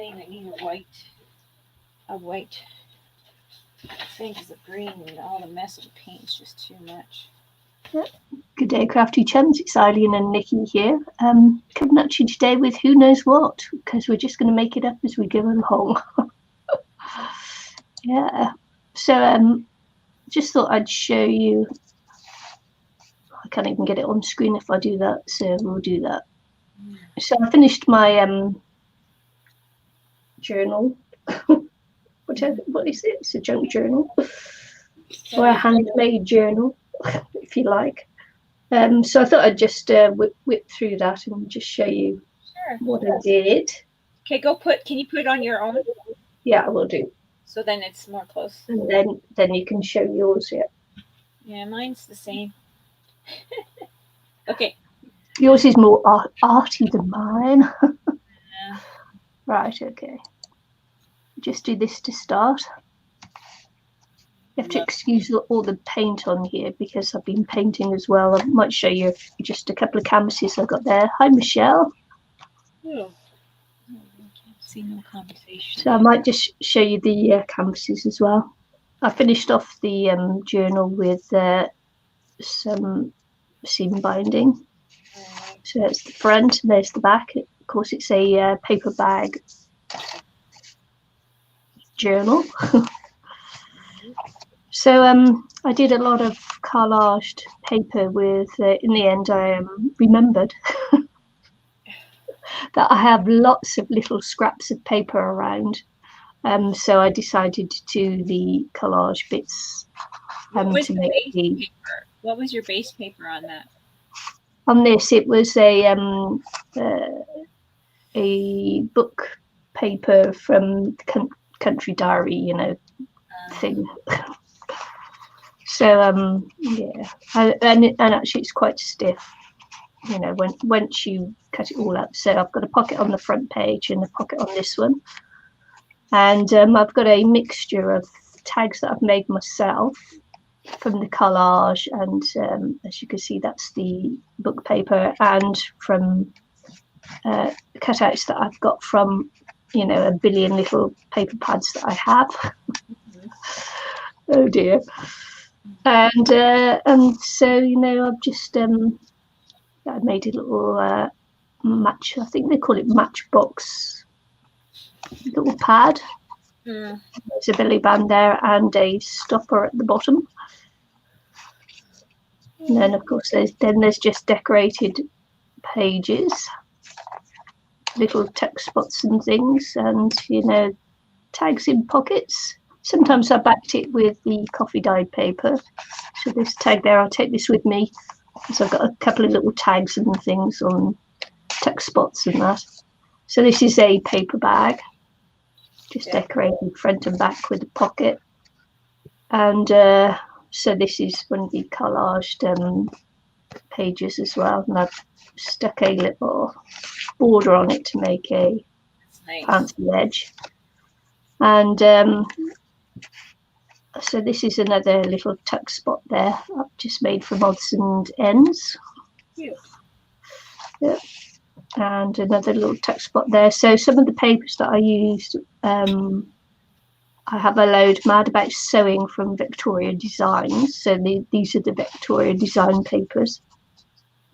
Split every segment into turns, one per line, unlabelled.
thing. I need a white thing because the green and all the mess of the paint is just too much.
Yeah. Good day, crafty chums. It's Ilene and Nicky here. Coming at you today with who knows what, because we're just going to make it up as we go along. Yeah. So just thought I'd show you. I can't even get it on screen if I do that, so we'll do that. So I finished my journal. What is it? It's a junk journal or a handmade journal, if you like. So I thought I'd just whip through that and just show you what I did.
Okay, can you put it on your own?
Yeah, I will do.
So then it's more close.
And then you can show yours, yeah.
Yeah, mine's the same. Okay.
Yours is more arty than mine.
Yeah.
Right, okay. Just do this to start. You have to excuse all the paint on here because I've been painting as well. I might show you just a couple of canvases I've got there. Hi, Michelle.
Oh. I can't see no conversation.
So I might just show you the canvases as well. I finished off the journal with some seam binding. So that's the front and there's the back. Of course, it's a paper bag journal. So I did a lot of collaged paper with, in the end, I remembered that I have lots of little scraps of paper around. So I decided to do the collage bits to make the
paper? What was your base paper on that?
On this, it was a book paper from the Country Diary, you know, thing. So yeah, and actually it's quite stiff, you know, once you cut it all up. So I've got a pocket on the front page and a pocket on this one, and I've got a mixture of tags that I've made myself from the collage, and as you can see, that's the book paper, and from cutouts that I've got from, you know, a billion little paper pads that I have. Oh dear. And so, you know, I've just I made a little match. I think they call it matchbox little pad. There's a belly band there and a stopper at the bottom. And then, of course, there's just decorated pages, little text spots and things, and, you know, tags in pockets. Sometimes I backed it with the coffee dyed paper. So this tag there, I'll take this with me. So I've got a couple of little tags and things on text spots and that. So this is a paper bag, just decorated front and back with a pocket. And so this is one of the collaged pages as well. And I've stuck a little border on it to make a fancy edge. And so this is another little tuck spot there I've just made from odds and ends. Yeah. And another little tuck spot there. So some of the papers that I used, I have a load Mad About Sewing from Victoria Designs. So these are the Victoria Design papers.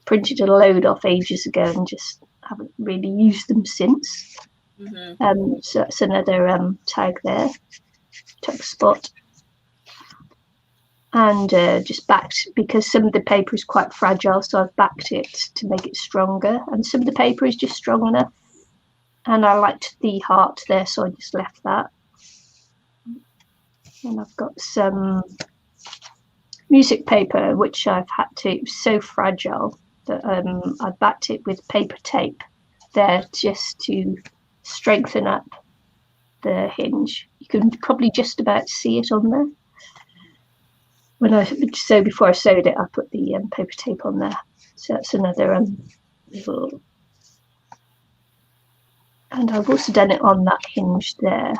Printed a load off ages ago and just haven't really used them since. So that's another tag there, tuck spot. And just backed, because some of the paper is quite fragile, so I've backed it to make it stronger, and some of the paper is just strong enough, and I liked the heart there, so I just left that. And I've got some music paper which I've had to, it was so fragile that I backed it with paper tape there just to strengthen up the hinge. You can probably just about see it on there. Before I sewed it, I put the paper tape on there. So that's another little. And I've also done it on that hinge there.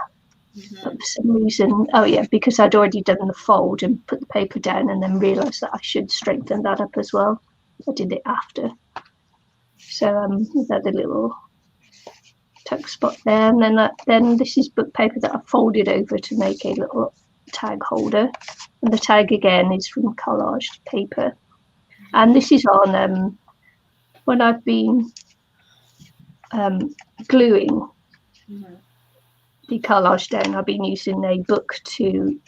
But for some reason, oh yeah, because I'd already done the fold and put the paper down, and then realised that I should strengthen that up as well. I did it after. So that the little tuck spot there, and then this is book paper that I folded over to make a little tag holder, and the tag again is from collaged paper, and this is on when I've been gluing the collage down, I've been using a book to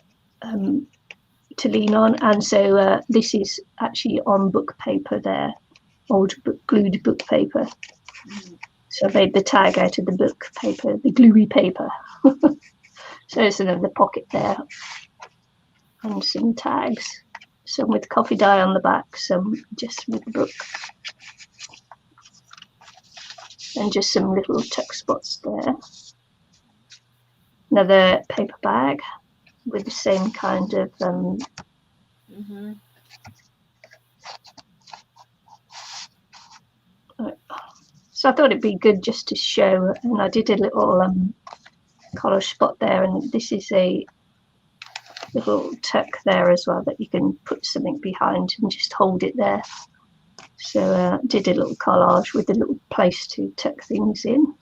lean on, and so this is actually on book paper there, old glued book paper. So I made the tag out of the book paper, the gluey paper. So there's another pocket there, and some tags, some with coffee dye on the back, some just with the book, and just some little tuck spots there. Another paper bag with the same kind of so I thought it'd be good just to show, and I did a little collage spot there, and this is a little tuck there as well that you can put something behind and just hold it there. So did a little collage with a little place to tuck things in.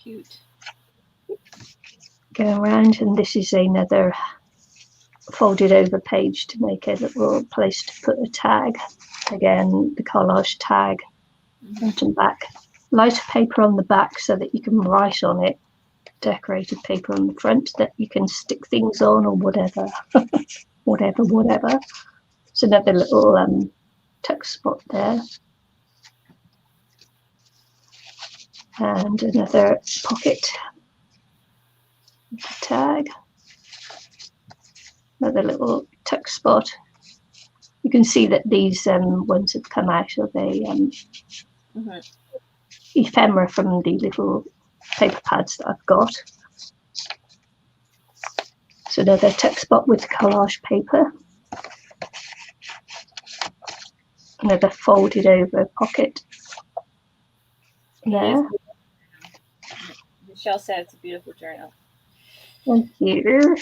Cute.
Go around, and this is another folded over page to make a little place to put a tag. Again, the collage tag, front and back. Lighter paper on the back so that you can write on it. Decorated paper on the front that you can stick things on or whatever. whatever. It's another little tuck spot there. And another pocket. Tag. Another little tuck spot. You can see that these ones have come out of a ephemera from the little paper pads that I've got. So another tuck spot with collage paper. Another folded over pocket there.
Michelle said it's a beautiful journal.
Thank you.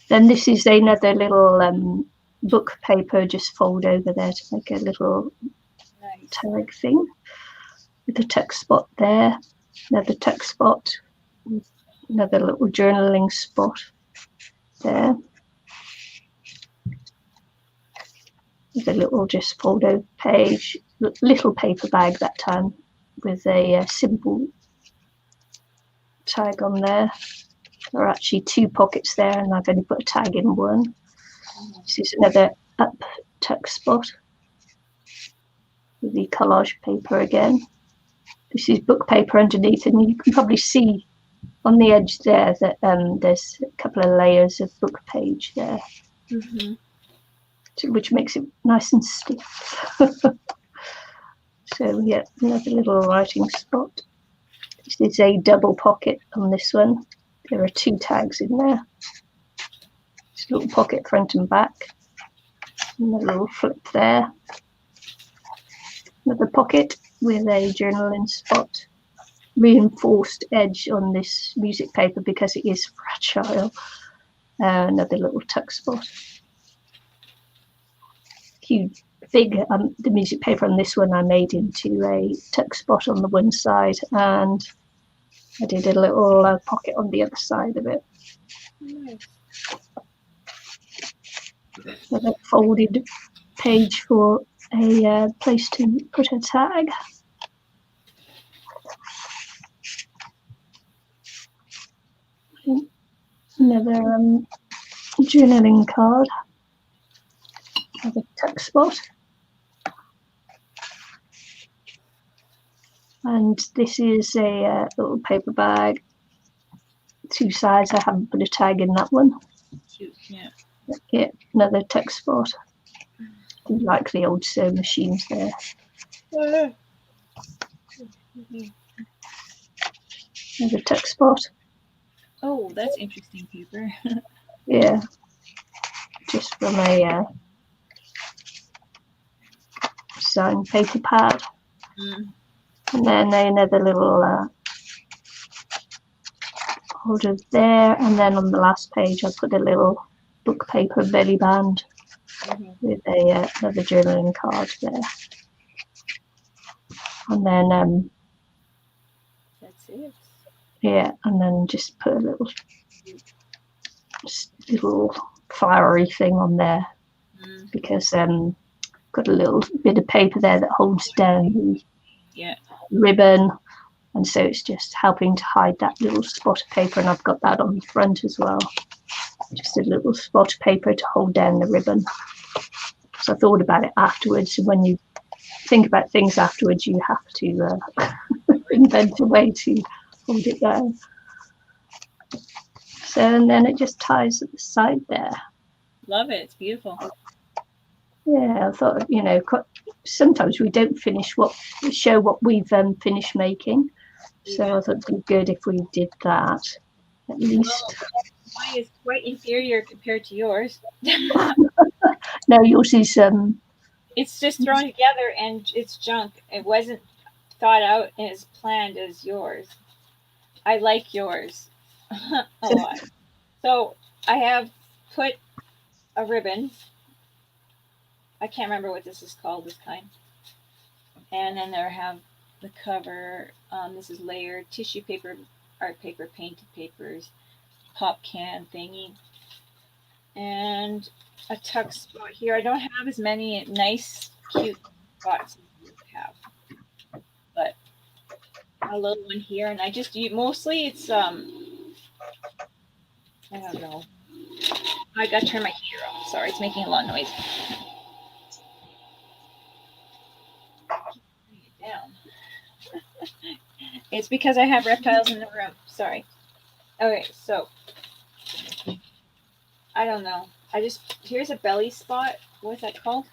Then this is another little book paper, just fold over there to make a little tag thing. With a tuck spot there, another tuck spot, another little journaling spot there. With a little just fold over page, little paper bag that time with a simple tag on there. There are actually two pockets there, and I've only put a tag in one. This is another up tuck spot with the collage paper again. This is book paper underneath, and you can probably see on the edge there that there's a couple of layers of book page there, which makes it nice and stiff. So yeah, another little writing spot. This is a double pocket on this one. There are two tags in there. This little pocket front and back. And a little flip there. Another pocket with a journaling spot. Reinforced edge on this music paper because it is fragile. Another little tuck spot. Huge, big. The music paper on this one I made into a tuck spot on the one side, and I did a little pocket on the other side of it.
Nice.
Another folded page for a place to put a tag. Another journaling card. Another tuck spot. And this is a little paper bag. Two sides. I haven't put a tag in that one.
Cute, yeah.
Yeah, another tuck spot. Like the old sewing machines there. Another tuck spot.
Oh, that's interesting paper.
Yeah, just from a signed paper pad. And then another little holder there, and then on the last page I put a little book paper belly band with a another journaling card there. And then
is.
Yeah, and then just put a little flowery thing on there because got a little bit of paper there that holds down the ribbon, and so it's just helping to hide that little spot of paper, and I've got that on the front as well, just a little spot of paper to hold down the ribbon. So I thought about it afterwards, and when you think about things afterwards, you have to invent a way to hold it down. So, and then it just ties at the side there.
Love it. It's beautiful.
Yeah, I thought, you know, sometimes we don't show what we've finished making. So I thought it'd be good if we did that, at least.
Mine is quite inferior compared to yours.
No, yours is...
It's just thrown together and it's junk. It wasn't thought out and as planned as yours. I like yours a lot. So I have put a ribbon. I can't remember what this is called, this kind. And then there have the cover. This is layered tissue paper, art paper, painted papers, pop can thingy, and a tuck spot here. I don't have as many nice, cute spots as you have, but a little one here, and I just mostly it's I don't know. I got to turn my heater off. Sorry, it's making a lot of noise. Down. It's because I have reptiles in the room. Sorry. Okay, so I don't know. Here's a belly spot. What's that called?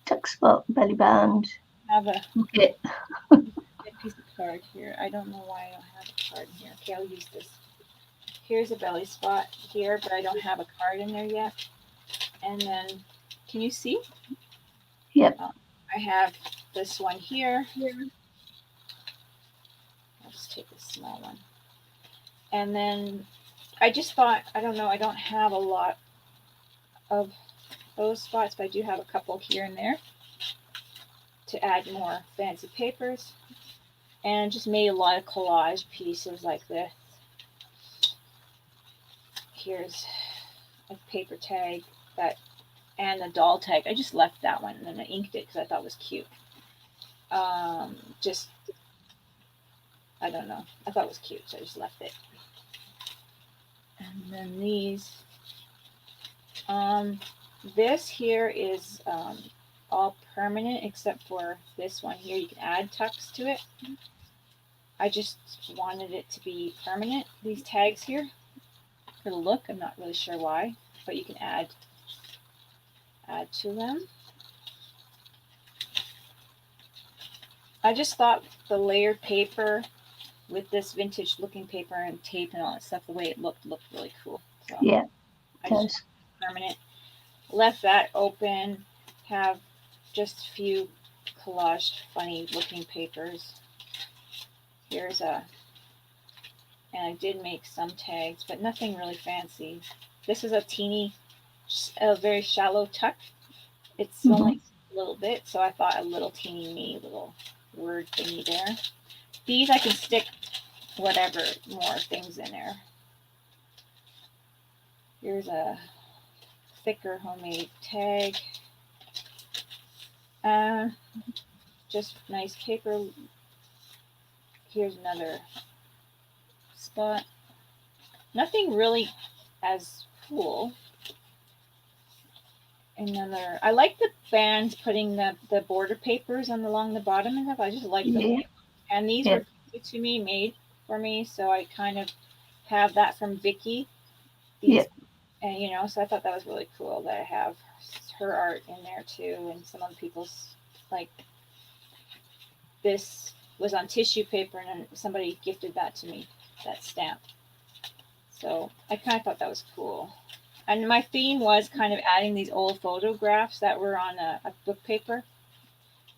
Tuck spot, belly band.
Have a piece of card here. I don't know why I don't have a card here. Okay, I'll use this. Here's a belly spot here, but I don't have a card in there yet. And then, can you see?
Yep.
I have this one here. I'll just take this small one. And then I just thought, I don't know, I don't have a lot of those spots, but I do have a couple here and there to add more fancy papers. And just made a lot of collage pieces like this. Here's a paper tag and a doll tag. I just left that one and then I inked it because I thought it was cute. I don't know. I thought it was cute, so I just left it. And then these. This here is all permanent except for this one here. You can add tucks to it. I just wanted it to be permanent. These tags here for the look. I'm not really sure why, but you can add to them. I just thought the layered paper with this vintage looking paper and tape and all that stuff, the way it looked really cool. So
yeah,
I just permanent. Left that open. Have just a few collaged, funny looking papers. Here's and I did make some tags, but nothing really fancy. This is a very shallow tuck. It's only a little bit, so I thought a little teeny little word thingy there. These I can stick whatever more things in there. Here's a thicker homemade tag. Just nice paper. Here's another spot. Nothing really as cool. I like the bands putting the border papers along the bottom and stuff. I just like them. And these were to me, made for me, so I kind of have that from Vicky. And so I thought that was really cool that I have her art in there too, and some other people's, like this was on tissue paper and somebody gifted that to me, that stamp. So I kind of thought that was cool. And my theme was kind of adding these old photographs that were on a book paper.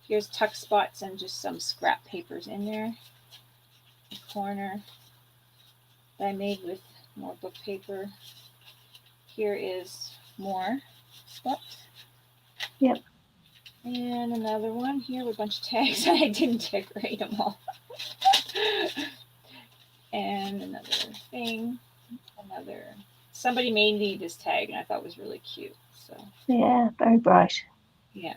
Here's tuck spots and just some scrap papers in there. A corner that I made with more book paper. Here is more spots.
Yep.
And another one here with a bunch of tags. I didn't decorate them all. And another thing, somebody made me this tag and I thought it was really cute. So
yeah, very bright.
yeah.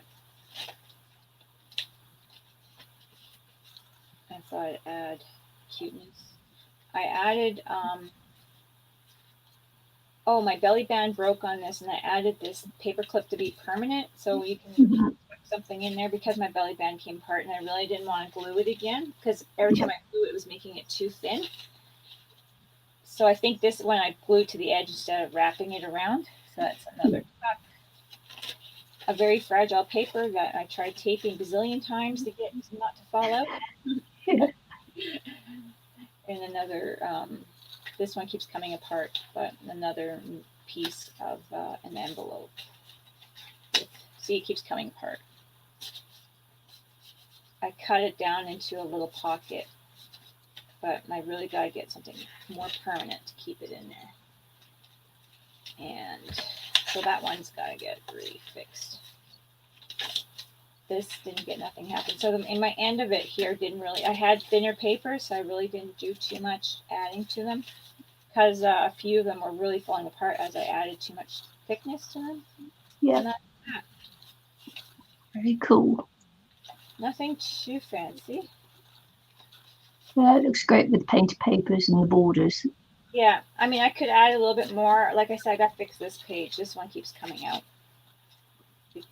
I thought I'd add cuteness. I added oh, my belly band broke on this and I added this paper clip to be permanent so you can put something in there because my belly band came apart and I really didn't want to glue it again because every time I glue it was making it too thin. So I think this one I glued to the edge instead of wrapping it around. So that's another tuck. A very fragile paper that I tried taping a bazillion times to get not to fall out. And another, this one keeps coming apart, but another piece of an envelope. See, it keeps coming apart. I cut it down into a little pocket, but I really got to get something more permanent to keep it in there. And so that one's got to get really fixed. This didn't get, nothing happened. So in my end of it here didn't really, I had thinner paper, so I really didn't do too much adding to them because a few of them were really falling apart as I added too much thickness to them.
Yeah. Very cool.
Nothing too fancy.
Yeah, it looks great with the painted papers and the borders.
Yeah, I mean, I could add a little bit more. Like I said, I got to fix this page. This one keeps coming out.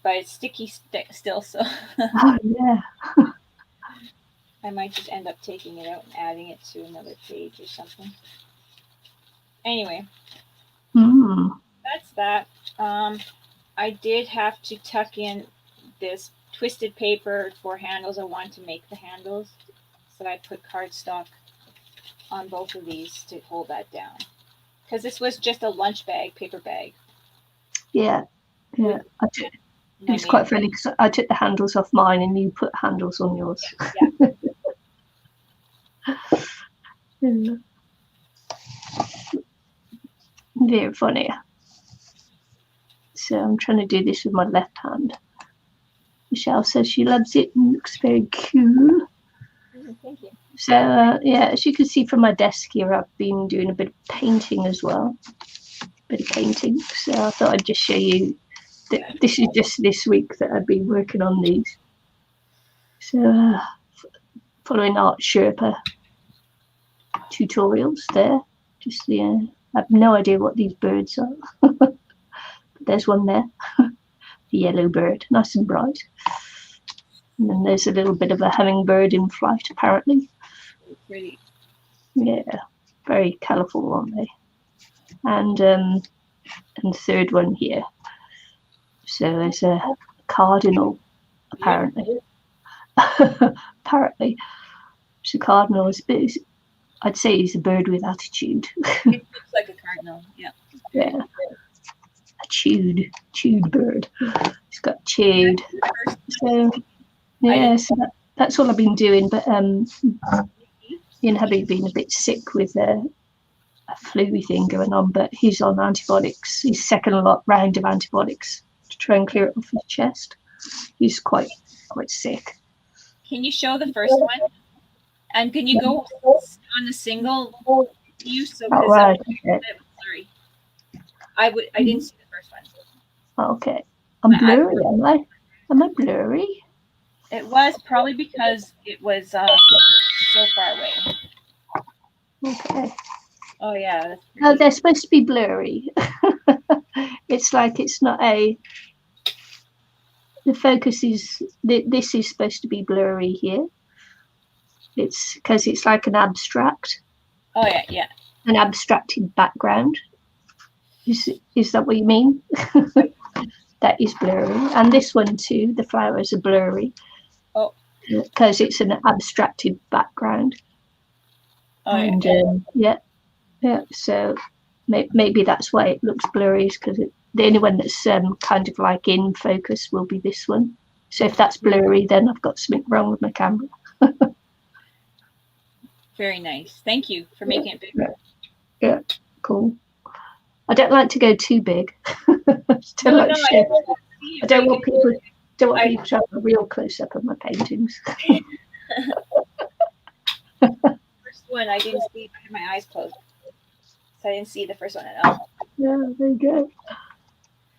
But it's sticky still, so.
Oh, yeah.
I might just end up taking it out and adding it to another page or something. Anyway, that's that. I did have to tuck in this twisted paper for handles. I wanted to make the handles, so I put cardstock on both of these to hold that down. Because this was just a lunch bag, paper bag.
Yeah, yeah. It was quite funny because I took the handles off mine and you put handles on yours.
Yeah.
Yeah. Very funny. So I'm trying to do this with my left hand. Michelle says she loves it and looks very cool.
Thank you.
So yeah, as you can see from my desk here, I've been doing a bit of painting as well. Bit of painting. So I thought I'd just show you that this is just this week that I've been working on these. So following Art Sherpa tutorials there. Just I have no idea what these birds are. But there's one there. The yellow bird, nice and bright. And then there's a little bit of a hummingbird in flight, apparently.
Pretty.
Yeah, very colourful, aren't they? And the third one here. So there's a cardinal, apparently. Apparently, it's a cardinal. I'd say he's a bird with attitude.
It looks like a cardinal, yeah.
Yeah. A chewed bird. It's got chewed. So yeah, so that's all I've been doing. But having been a bit sick with a flu thing going on, but he's on antibiotics. His second round of antibiotics to try and clear it off his chest. He's quite sick.
Can you show the first one? And can you go on the single view? So
right.
Sorry, I didn't see the first one.
Okay, I'm blurry. Am I? Am I blurry?
It was probably because it was so far away.
Okay.
Oh yeah.
No, they're supposed to be blurry. It's like it's not a. The focus is this is supposed to be blurry here. It's because it's like an abstract.
Oh yeah, yeah.
An abstracted background. Is that what you mean? That is blurry, and this one too. The flowers are blurry.
Oh.
Because it's an abstracted background.
Oh
and yeah. So maybe that's why it looks blurry, is because the only one that's kind of like in focus will be this one. So if that's blurry, then I've got something wrong with my camera.
Very nice. Thank you for making it bigger.
Yeah, cool. I don't like to go too big. I don't want people to have a real close up of my paintings.
First one I didn't see. I had my eyes closed, so I didn't see the first one at all.
Yeah, there you go.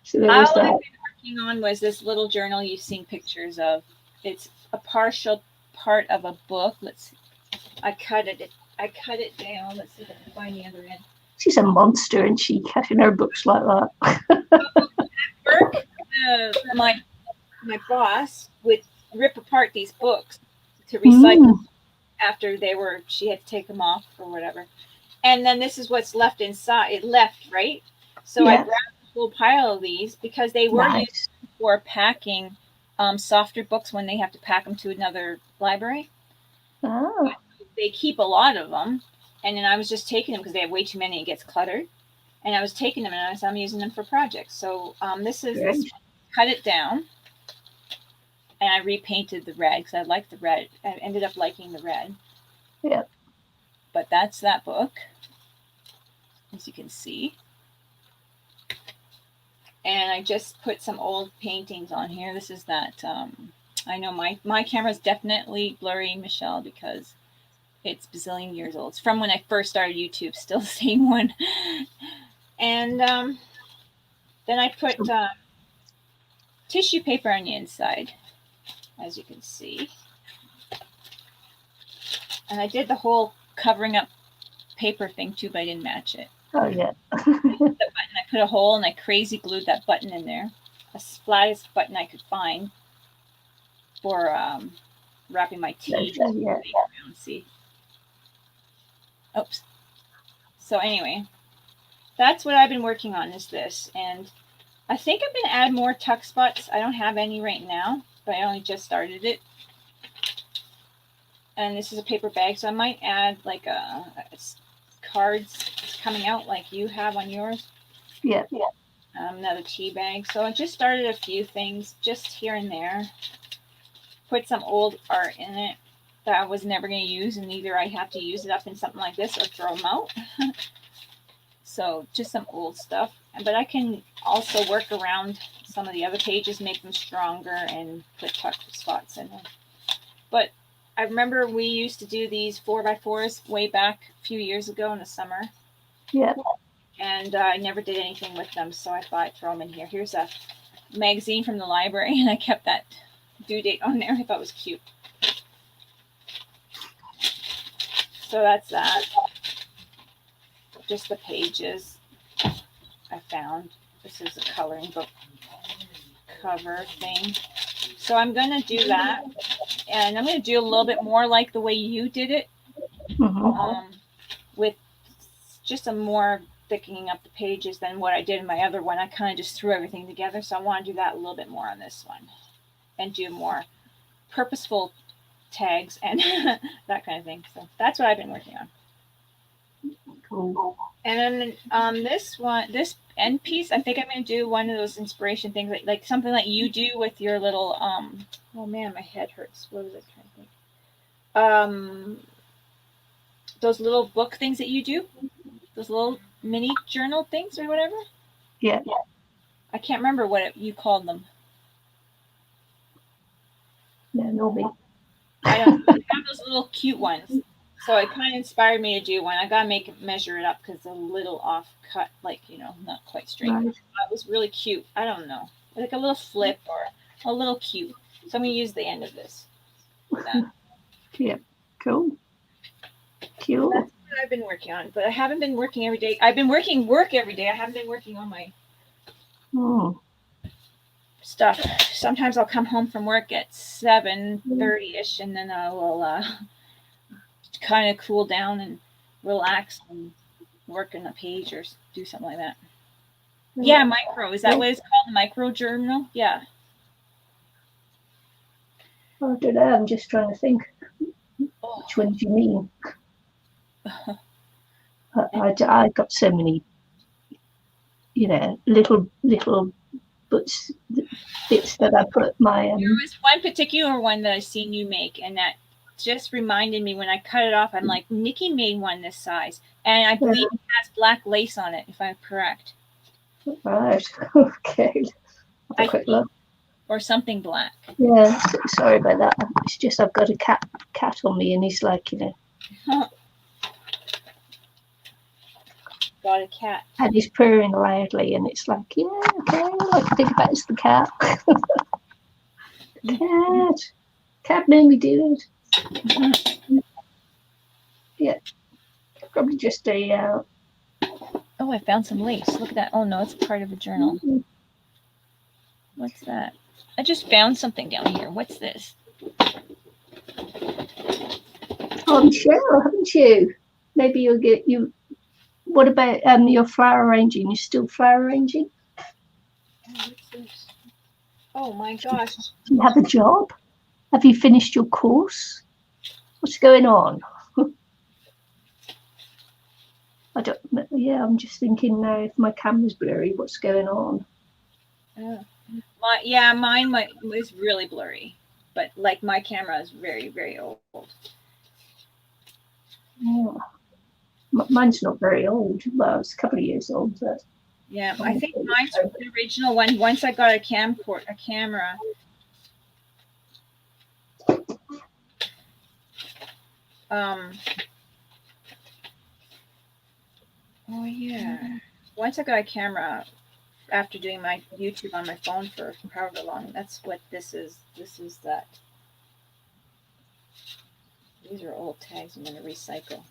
So there
All
was
I've
that.
been working on was this little journal you've seen pictures of. It's a partial part of a book. Let's see. I cut it down. Let's see if I can find the other end.
She's a monster, and she cutting her books like that.
Work, my boss would rip apart these books to recycle after she had to take them off or whatever. And then this is what's left inside. It left, right? So I grabbed a whole pile of these because they were used for packing softer books when they have to pack them to another library.
Oh.
They keep a lot of them. And then I was just taking them because they have way too many. It gets cluttered. And I was taking them and I'm using them for projects. So this cut it down. And I repainted the red because I liked the red. I ended up liking the red.
Yeah.
But that's that book, as you can see. And I just put some old paintings on here. This is that. I know my camera's definitely blurry, Michelle, because it's bazillion years old. It's from when I first started YouTube, still the same one. And then I put tissue paper on the inside, as you can see. And I did the whole covering up paper thing too, but I didn't match it.
Oh, yeah.
I put a hole and I crazy glued that button in there. The flattest button I could find for wrapping my tea.
Yeah.
See. Oops. So anyway, that's what I've been working on is this. And I think I'm going to add more tuck spots. I don't have any right now, but I only just started it. And this is a paper bag, so I might add like a cards coming out like you have on yours.
Yeah.
Another tea bag. So I just started a few things just here and there. Put some old art in it that I was never going to use, and either I have to use it up in something like this or throw them out. So just some old stuff. But I can also work around some of the other pages, make them stronger, and put tuck spots in them. But I remember we used to do these 4x4s way back a few years ago in the summer.
Yeah.
And I never did anything with them, so I thought I'd throw them in here. Here's a magazine from the library, and I kept that due date on there. I thought it was cute. So that's that. Just the pages I found. This is a coloring book cover thing. So I'm going to do that. And I'm going to do a little bit more like the way you did it. With just a more thickening up the pages than what I did in my other one. I kind of just threw everything together. So I want to do that a little bit more on this one. And do more purposeful tags and that kind of thing. So that's what I've been working on.
Cool.
And then this end piece, I think I'm going to do one of those inspiration things, like something like you do with your little, oh man, my head hurts. What was I trying to think? Those little book things that you do, those little mini journal things or whatever.
Yeah.
I can't remember what you called them.
Yeah, no me.
I don't have those little cute ones. So it kind of inspired me to do one. I got to measure it up because it's a little off cut, like, not quite straight.
Right.
It was really cute. I don't know. Like a little flip or a little cute. So I'm going to use the end of this.
Yeah, cool. Cool.
That's what I've been working on. But I haven't been working every day. I've been work every day. I haven't been working on my stuff. Sometimes I'll come home from work at 7:30ish, and then I will kind of cool down and relax and work on a page or do something like that. Yeah, micro. Is that what it's called? Micro journal? Yeah.
I don't know. I'm just trying to think. Which one do you mean? I got so many, little bits that I put my.
There was one particular one that I seen you make, and that just reminded me when I cut it off. I'm like, Nicky made one this size, and I believe it has black lace on it, if I'm correct.
Right. Okay. Have a quick look.
Or something black.
Yeah. Sorry about that. It's just I've got a cat on me, and he's like,
got a cat.
And he's purring loudly, and it's like, yeah, okay, all I can think about is the cat. Cat made me do it. Yeah, probably just a.
Oh, I found some lace. Look at that. Oh no, it's part of a journal. What's that? I just found something down here. What's this?
Oh, Michelle, haven't you? Maybe you'll get you. What about your flower arranging? You're still flower arranging?
Oh, what's this? Oh my gosh.
Do you have a job? Have you finished your course? What's going on? I don't. Yeah, I'm just thinking now. If my camera's blurry, what's going on?
Mine was really blurry, but like my camera is very, very old.
Yeah. Mine's not very old. Well, it's a couple of years old, but
yeah, I think mine's the original one. Once I got a camera. Oh yeah. Once I got a camera after doing my YouTube on my phone for however long, that's what this is. This is that. These are old tags I'm going to recycle.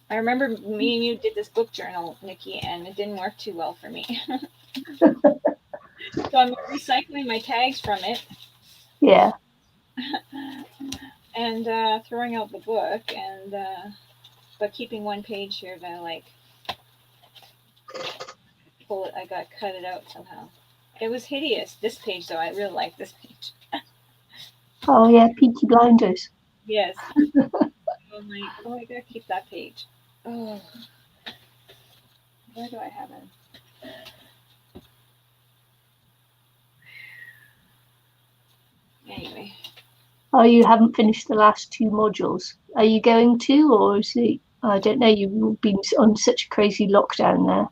I remember me and you did this book journal, Nikki, and it didn't work too well for me. So I'm recycling my tags from it.
Yeah.
And throwing out the book, and but keeping one page here to like pull it. I got to cut it out somehow. It was hideous. This page, though, I really like this page.
Oh yeah, Peaky Blinders.
Yes. Oh, I gotta keep that page. Oh, where do I have it? Anyway.
Oh, you haven't finished the last 2 modules. Are you going to, or is it? I don't know. You've been on such a crazy lockdown there.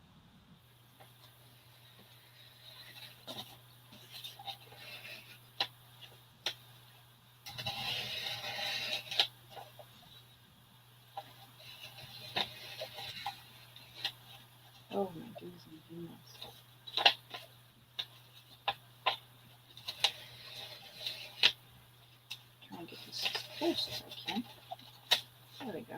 Oh my goodness. Try and get this as close as I can. There we go.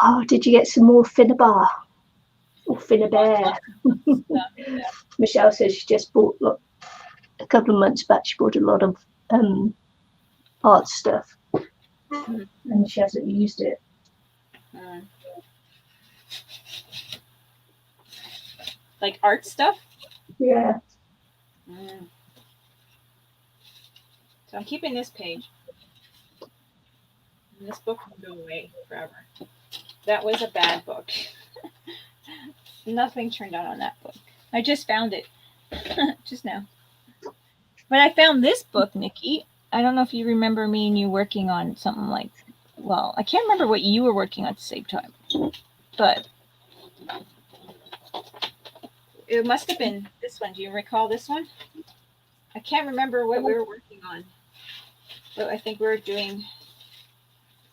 Oh, did you get some more Finnabar or Finnabear? Michelle says she just bought a couple of months back. She bought a lot of art stuff, and she hasn't used it.
Like art stuff?
Yeah.
So I'm keeping this page. And this book will go away forever. That was a bad book. Nothing turned out on that book. I just found it just now. But I found this book, Nikki. I don't know if you remember me and you working on something like, well, I can't remember what you were working on at the same time, but it must have been this one. Do you recall this one? I can't remember what we were working on, but I think we were doing.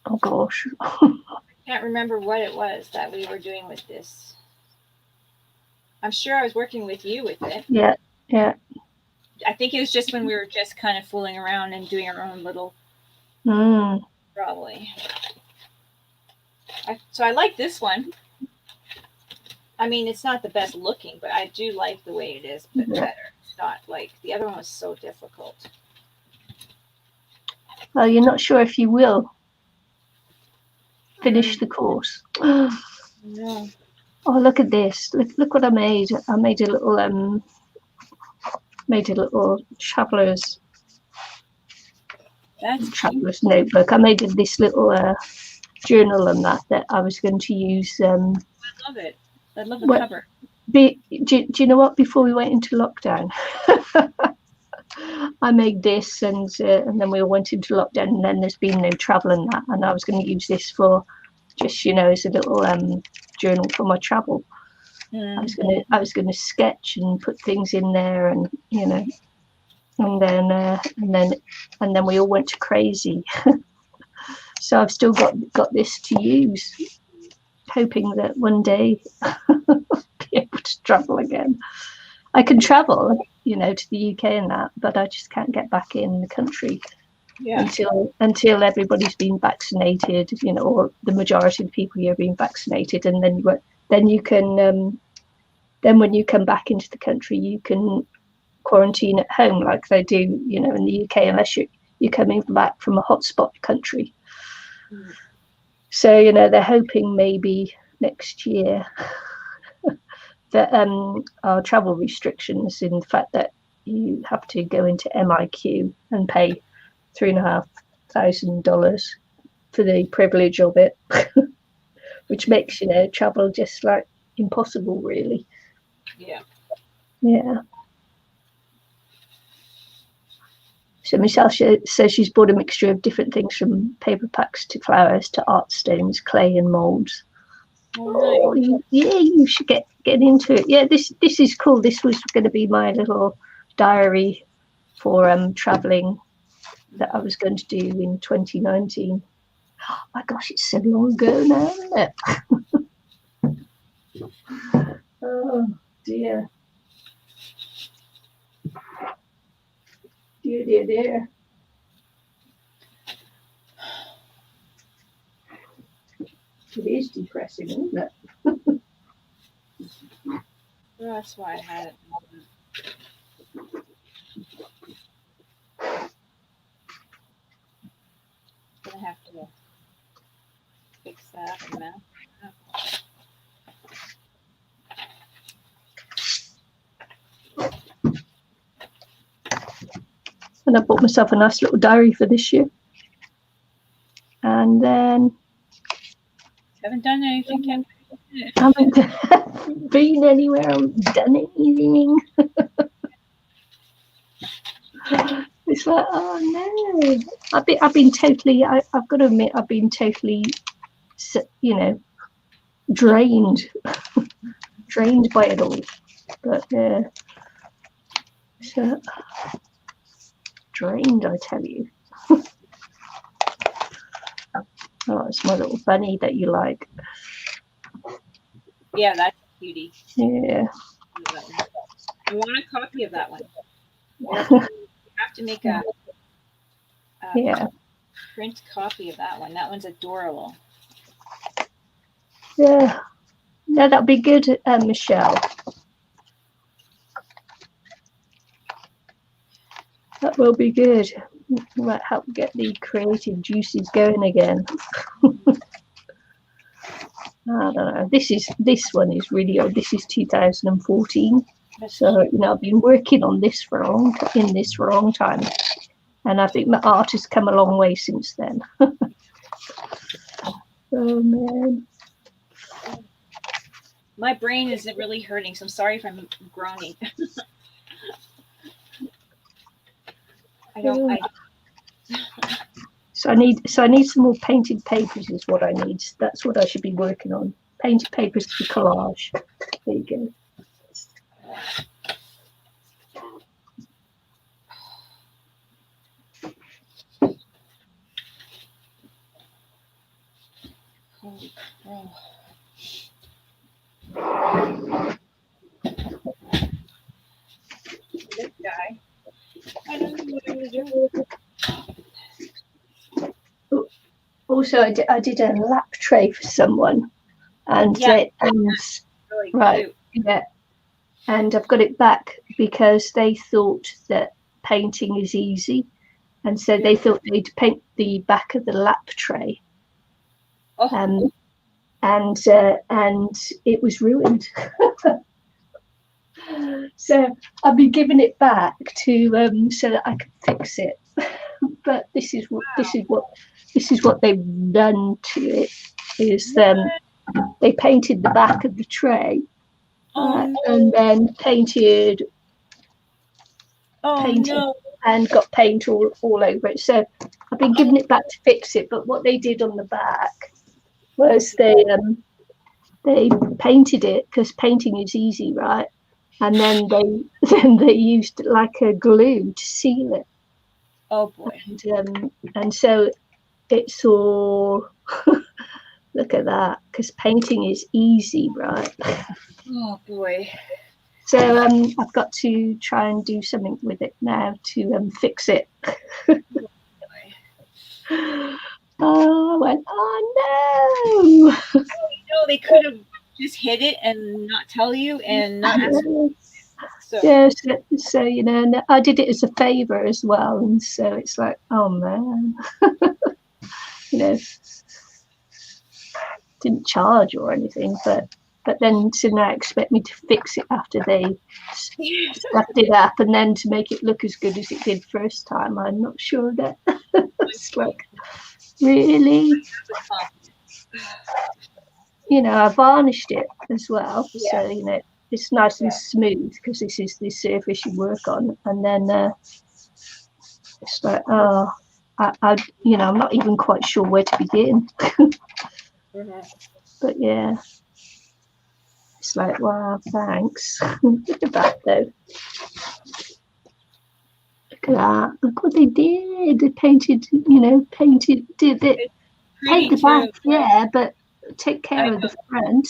Oh gosh.
I can't remember what it was that we were doing with this. I'm sure I was working with you with it.
Yeah, yeah.
I think it was just when we were just kind of fooling around and doing our own little. Probably. So I like this one. I mean, it's not the best looking, but I do like the way it is, but better. It's not like the other one was so difficult.
Well, you're not sure if you will finish the course.
No.
Oh, look at this! Look what I made. I made a little traveler's notebook. I made this little journal and that I was going to use. I
love it. I love the cover.
Do you know what? Before we went into lockdown, I made this, and then we all went into lockdown, and then there's been no travel and that, and I was going to use this for just as a little journal for my travel.
Mm.
I was gonna sketch and put things in there, and and then we all went crazy. So I've still got this to use, hoping that one day I'll be able to travel again. I can travel, to the UK and that, but I just can't get back in the country until everybody's been vaccinated, or the majority of the people here have been vaccinated, and then you can then when you come back into the country, you can quarantine at home like they do, in the UK, unless you're coming back from a hotspot country.
Mm.
So they're hoping maybe next year that our travel restrictions, in the fact that you have to go into MIQ and pay $3,500 for the privilege of it, which makes travel just like impossible, really. Yeah. So Michelle says she's bought a mixture of different things, from paper packs to flowers to art stones, clay and molds. Oh, yeah, you should get into it. Yeah, this is cool. This was going to be my little diary for traveling that I was going to do in 2019. Oh my gosh, it's so long ago now, isn't it? Oh dear. Dear. It is depressing, isn't it?
Well, that's why I had it. Gonna have to fix that and mount that.
And I bought myself a nice little diary for this year. And then
Haven't done anything yet.
Haven't been anywhere, haven't done anything. It's like, oh no, I've been totally. I've got to admit, I've been totally, drained by it all. But yeah, so drained, I tell you. Oh, it's my little bunny that you like.
Yeah, that's a cutie.
Yeah.
I want a copy of that one. You have to make a print copy of that one. That one's adorable.
Yeah, that'd be good, Michelle. That will be good. Might help get the creative juices going again. I don't know. This one is really old. This is 2014. So I've been working on this for a long time, and I think my art has come a long way since then. Oh man.
My brain isn't really hurting, so I'm sorry if I'm groaning.
So I need some more painted papers is what I need. That's what I should be working on. Painted papers for collage. There you go.
Holy crow. This guy. I don't know what I'm going to do.
Also, I did a lap tray for someone, and
really
right, yeah, and I've got it back because they thought that painting is easy, and so they thought they'd paint the back of the lap tray, and it was ruined. So I've been giving it back to so that I could fix it. But this is what they've done to it. Is they painted the back of the tray, and then painted and got paint all over it. So I've been giving it back to fix it. But what they did on the back Whereas they painted it because painting is easy, right? And then they used like a glue to seal it.
Oh boy.
And so it's all look at that, because painting is easy, right?
Oh boy.
So I've got to try and do something with it now to fix it. Oh, I went, oh no!
No, they could have just hid it and not tell you and not ask. So
Yeah, so you know, and I did it as a favor as well, and so it's like, oh man, you know, didn't charge or anything, but then to now expect me to fix it after they stuffed it up and then to make it look as good as it did first time, I'm not sure that it's like really, you know, I varnished it as well, so you know it's nice and smooth because this is the surface you work on, and then it's like, oh, I you know, I'm not even quite sure where to begin. But yeah, it's like, wow, thanks. Look at that though. Look at that. Look what they did. They painted, you know, did it. Paint the back, yeah, but take care of the front.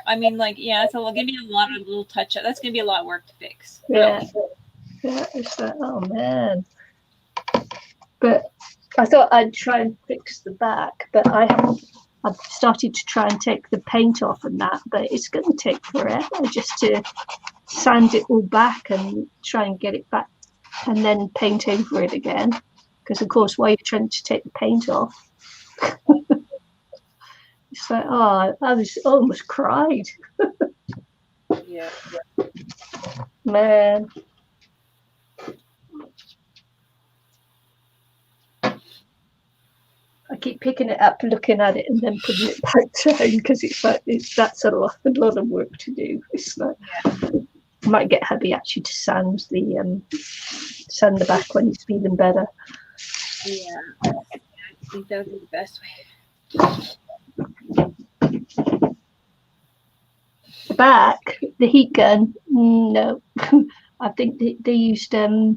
I mean, like, yeah, so it'll give me a lot of little touch up. That's gonna be a lot of work to fix.
Yeah. Yeah, it's like, oh man. But I thought I'd try and fix the back, but I've started to try and take the paint off and that, but it's going to take forever just to sand it all back and try and get it back and then paint over it again. Because, of course, while you're trying to take the paint off, it's like, oh, I was almost cried.
Yeah.
Man. I keep picking it up, looking at it, and then putting it back down because it's like that's a lot of work to do. It's like I might get hubby actually to sand the back when he's feeling better.
Yeah, I think that would be the best way.
The back, the heat gun, no. I think they used a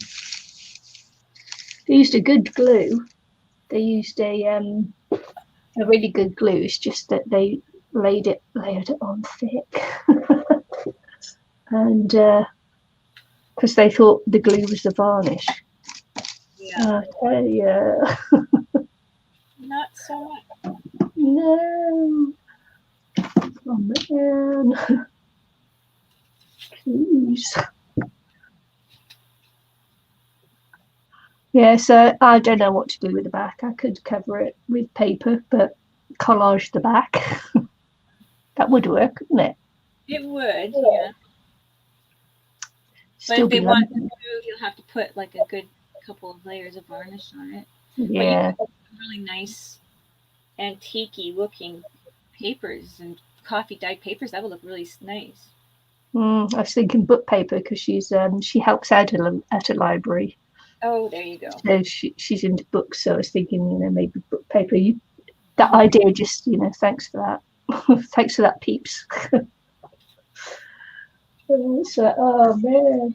good glue. They used a really good glue. It's just that they layered it on thick, and because they thought the glue was the varnish.
Yeah.
Yeah.
Not so much.
No. Oh man. Please. Yeah, so I don't know what to do with the back. I could cover it with paper, but collage the back. That would work, wouldn't it?
It would, yeah. But if they want to, you'll have to put like a good couple of layers of varnish on it.
Yeah.
But you have really nice antique-y looking papers and coffee dyed papers. That would look really nice.
I was thinking book paper because she helps out at a library.
Oh, there you go.
So she's into books, so I was thinking, you know, maybe book paper. That idea, just, you know, thanks for that. Thanks for that, peeps. So, oh man,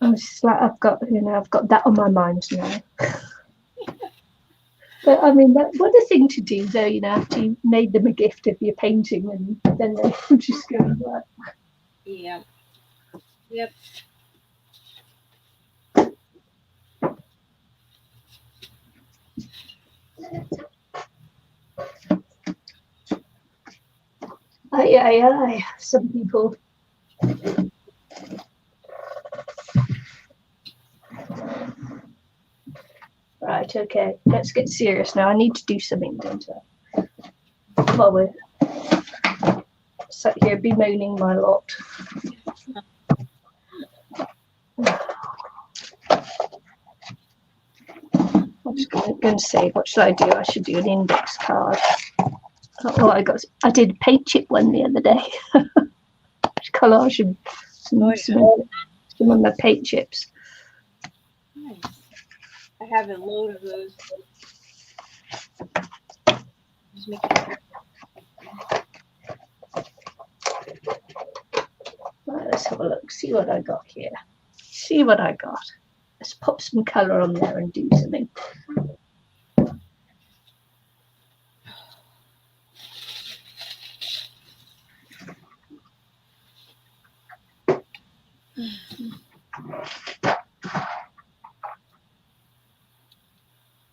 I'm just like, I've got that on my mind now. But I mean, what a thing to do, though, you know, after you made them a gift of your painting, and then they just go like,
yeah, yep.
Aye. Some people. Right, okay, let's get serious now. I need to do something, don't I? While we're sat here bemoaning my lot. I'm just going to say, what should I do? I should do an index card. Oh, I did a paint chip one the other day. Collage and some of my paint chips.
Nice. I have a load of those. Just making sure.
Right, let's have a look, see what I got here. See what I got. Let's pop some colour on there and do something.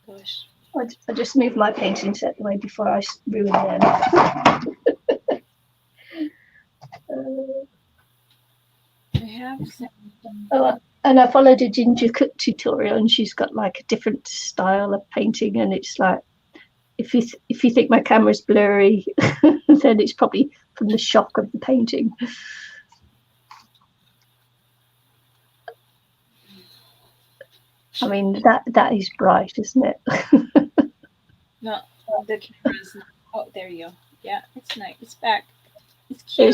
Gosh.
I just moved my painting set away before I ruin them.
I have some.
And I followed a Ginger Cook tutorial, and she's got like a different style of painting, and it's like, if you think my camera's blurry, then it's probably from the shock of the painting. I mean, that is bright, isn't it?
No, the camera's not. Oh, there you go. Yeah, it's nice. It's back. It's cute.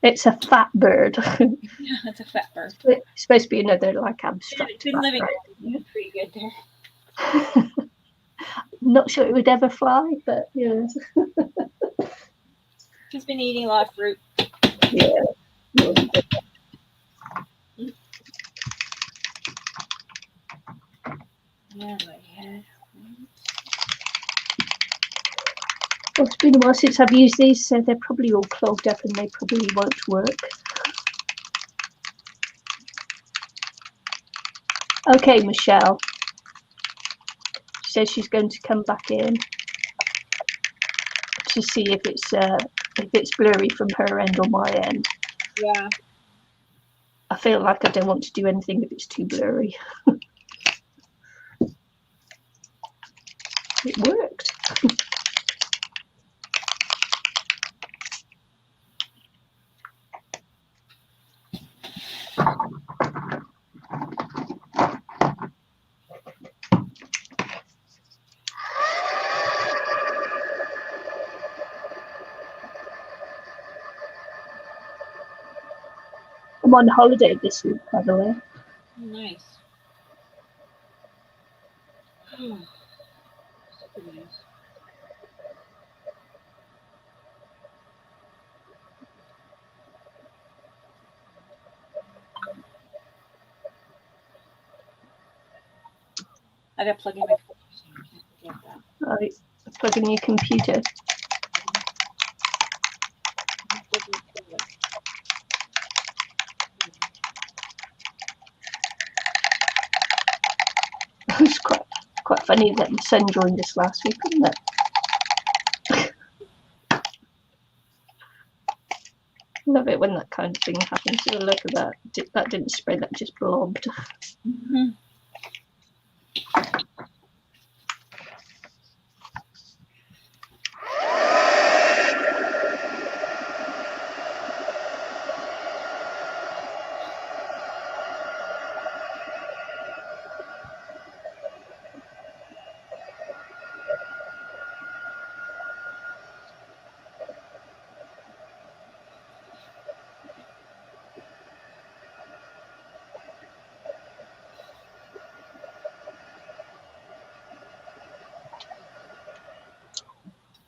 It's a fat bird.
Yeah, it's a fat bird.
It's supposed to be another like abstract.
It's been living pretty good there.
Not sure it would ever fly, but yeah.
He's been eating a lot of fruit.
Yeah.
Yeah, but yeah.
Well, it's been a while since I've used these, so they're probably all clogged up and they probably won't work. Okay, Michelle. She says she's going to come back in to see if it's blurry from her end or my end.
Yeah.
I feel like I don't want to do anything if it's too blurry. It worked. I'm on holiday this week, by the way.
Nice. Super nice. I got to plug in my computer. Can't forget that.
Right, plug in your computer. It was quite funny that the sun joined us last week, wasn't it? Love it when that kind of thing happens. So look at that. That didn't spread, that just blobbed.
Mm-hmm.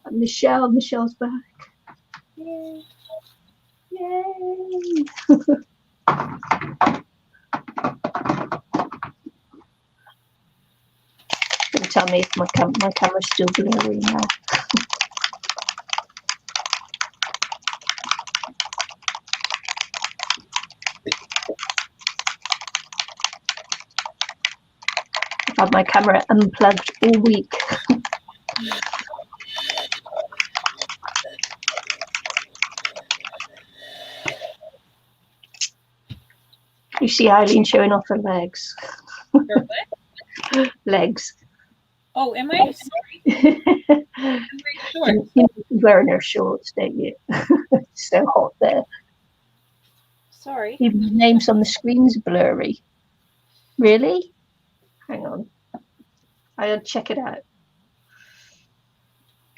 And Michelle's back.
Yay.
Yay! Gonna tell me if my camera's still blurry now. I've had my camera unplugged all week. You see Eileen showing off her legs.
Her what?
Legs.
Oh, am I? Sorry. I'm very short.
You're wearing her shorts, don't you? It's so hot there.
Sorry.
Even the names on the screen's blurry. Really? Hang on. I'll check it out.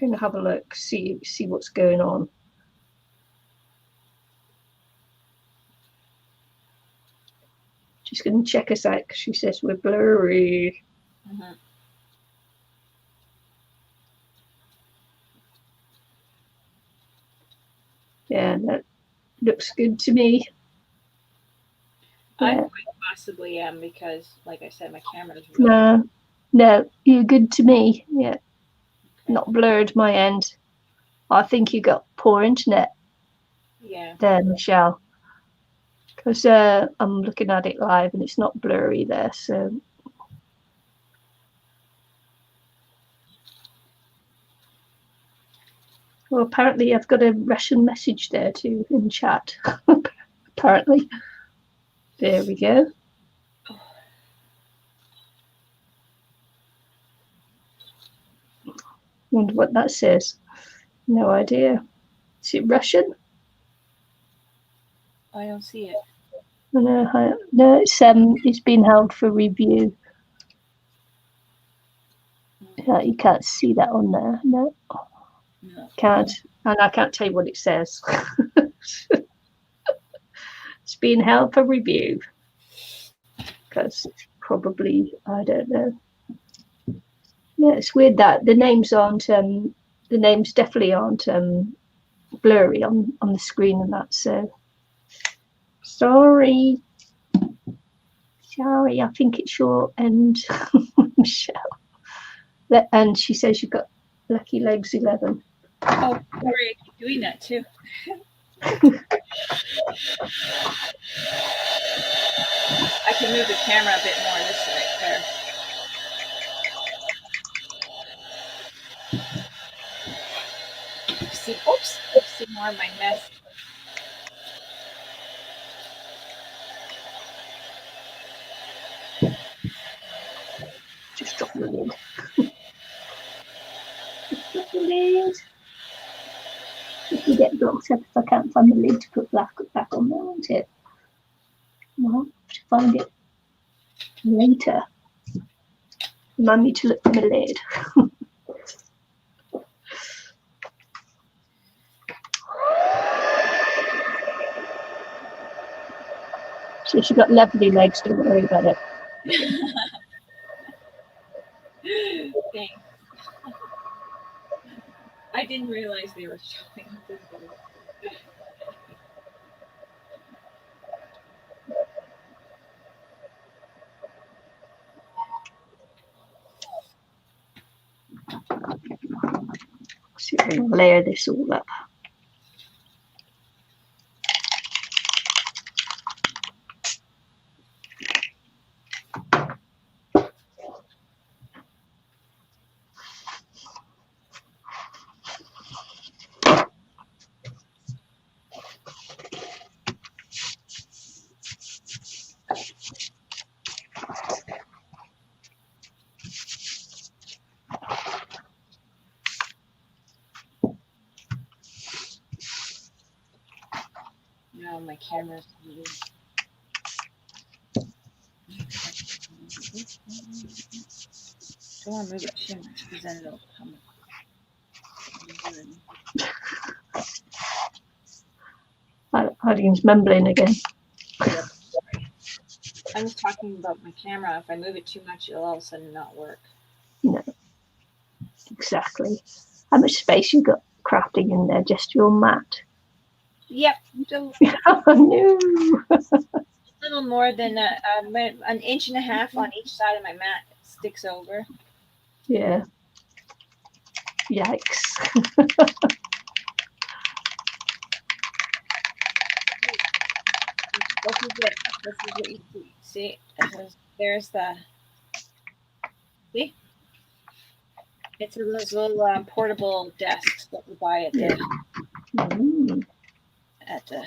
Gonna have a look, see what's going on. She's gonna check us out because she says we're blurry.
Mm-hmm.
Yeah, that looks good to me.
I
Yeah.
quite possibly am because, like I said, my camera is really
No, no, you're good to me. Yeah,
okay.
not blurred my end. I think you got poor internet
Yeah.
there, Michelle, because I'm looking at it live and it's not blurry there. So, well, apparently I've got a Russian message there too in chat. Apparently, there we go. Wonder what that says. No idea. Is it Russian?
I don't see it.
No, it's been held for review. You can't see that on there. No,
No.
can't. And I can't tell you what it says. It's being held for review because probably I don't know. Yeah, it's weird that the names aren't. The names definitely aren't blurry on the screen and that. So sorry. Sorry, I think it's your end, Michelle. And she says you've got lucky legs 11.
Oh, sorry, I keep doing that too. I can move the camera a bit more this way. There. See, oops, see more of my mess.
Just drop the lid. Just drop the lid. If you get blocked up, if I can't find the lid to put back on there, won't it? Well, I'll have to find it later. Remind me to look for the lid. So she's got lovely legs, don't worry about it.
Thanks. I didn't realize they were showing up this way.
So we're going to layer this all up.
No, my camera's moving. Don't want to move it too much because then it'll come.
Irene's mumbling again.
Yep. I'm just talking about my camera. If I move it too much, it'll all of a sudden not work.
No, exactly. How much space you got crafting in there? Just your mat.
Yep.
Oh, no.
A little more than an inch and a half on each side of my mat sticks over.
Yeah. Yikes.
This is it. This is what you see. See, there's the. See, it's those little portable desks that we buy at the at the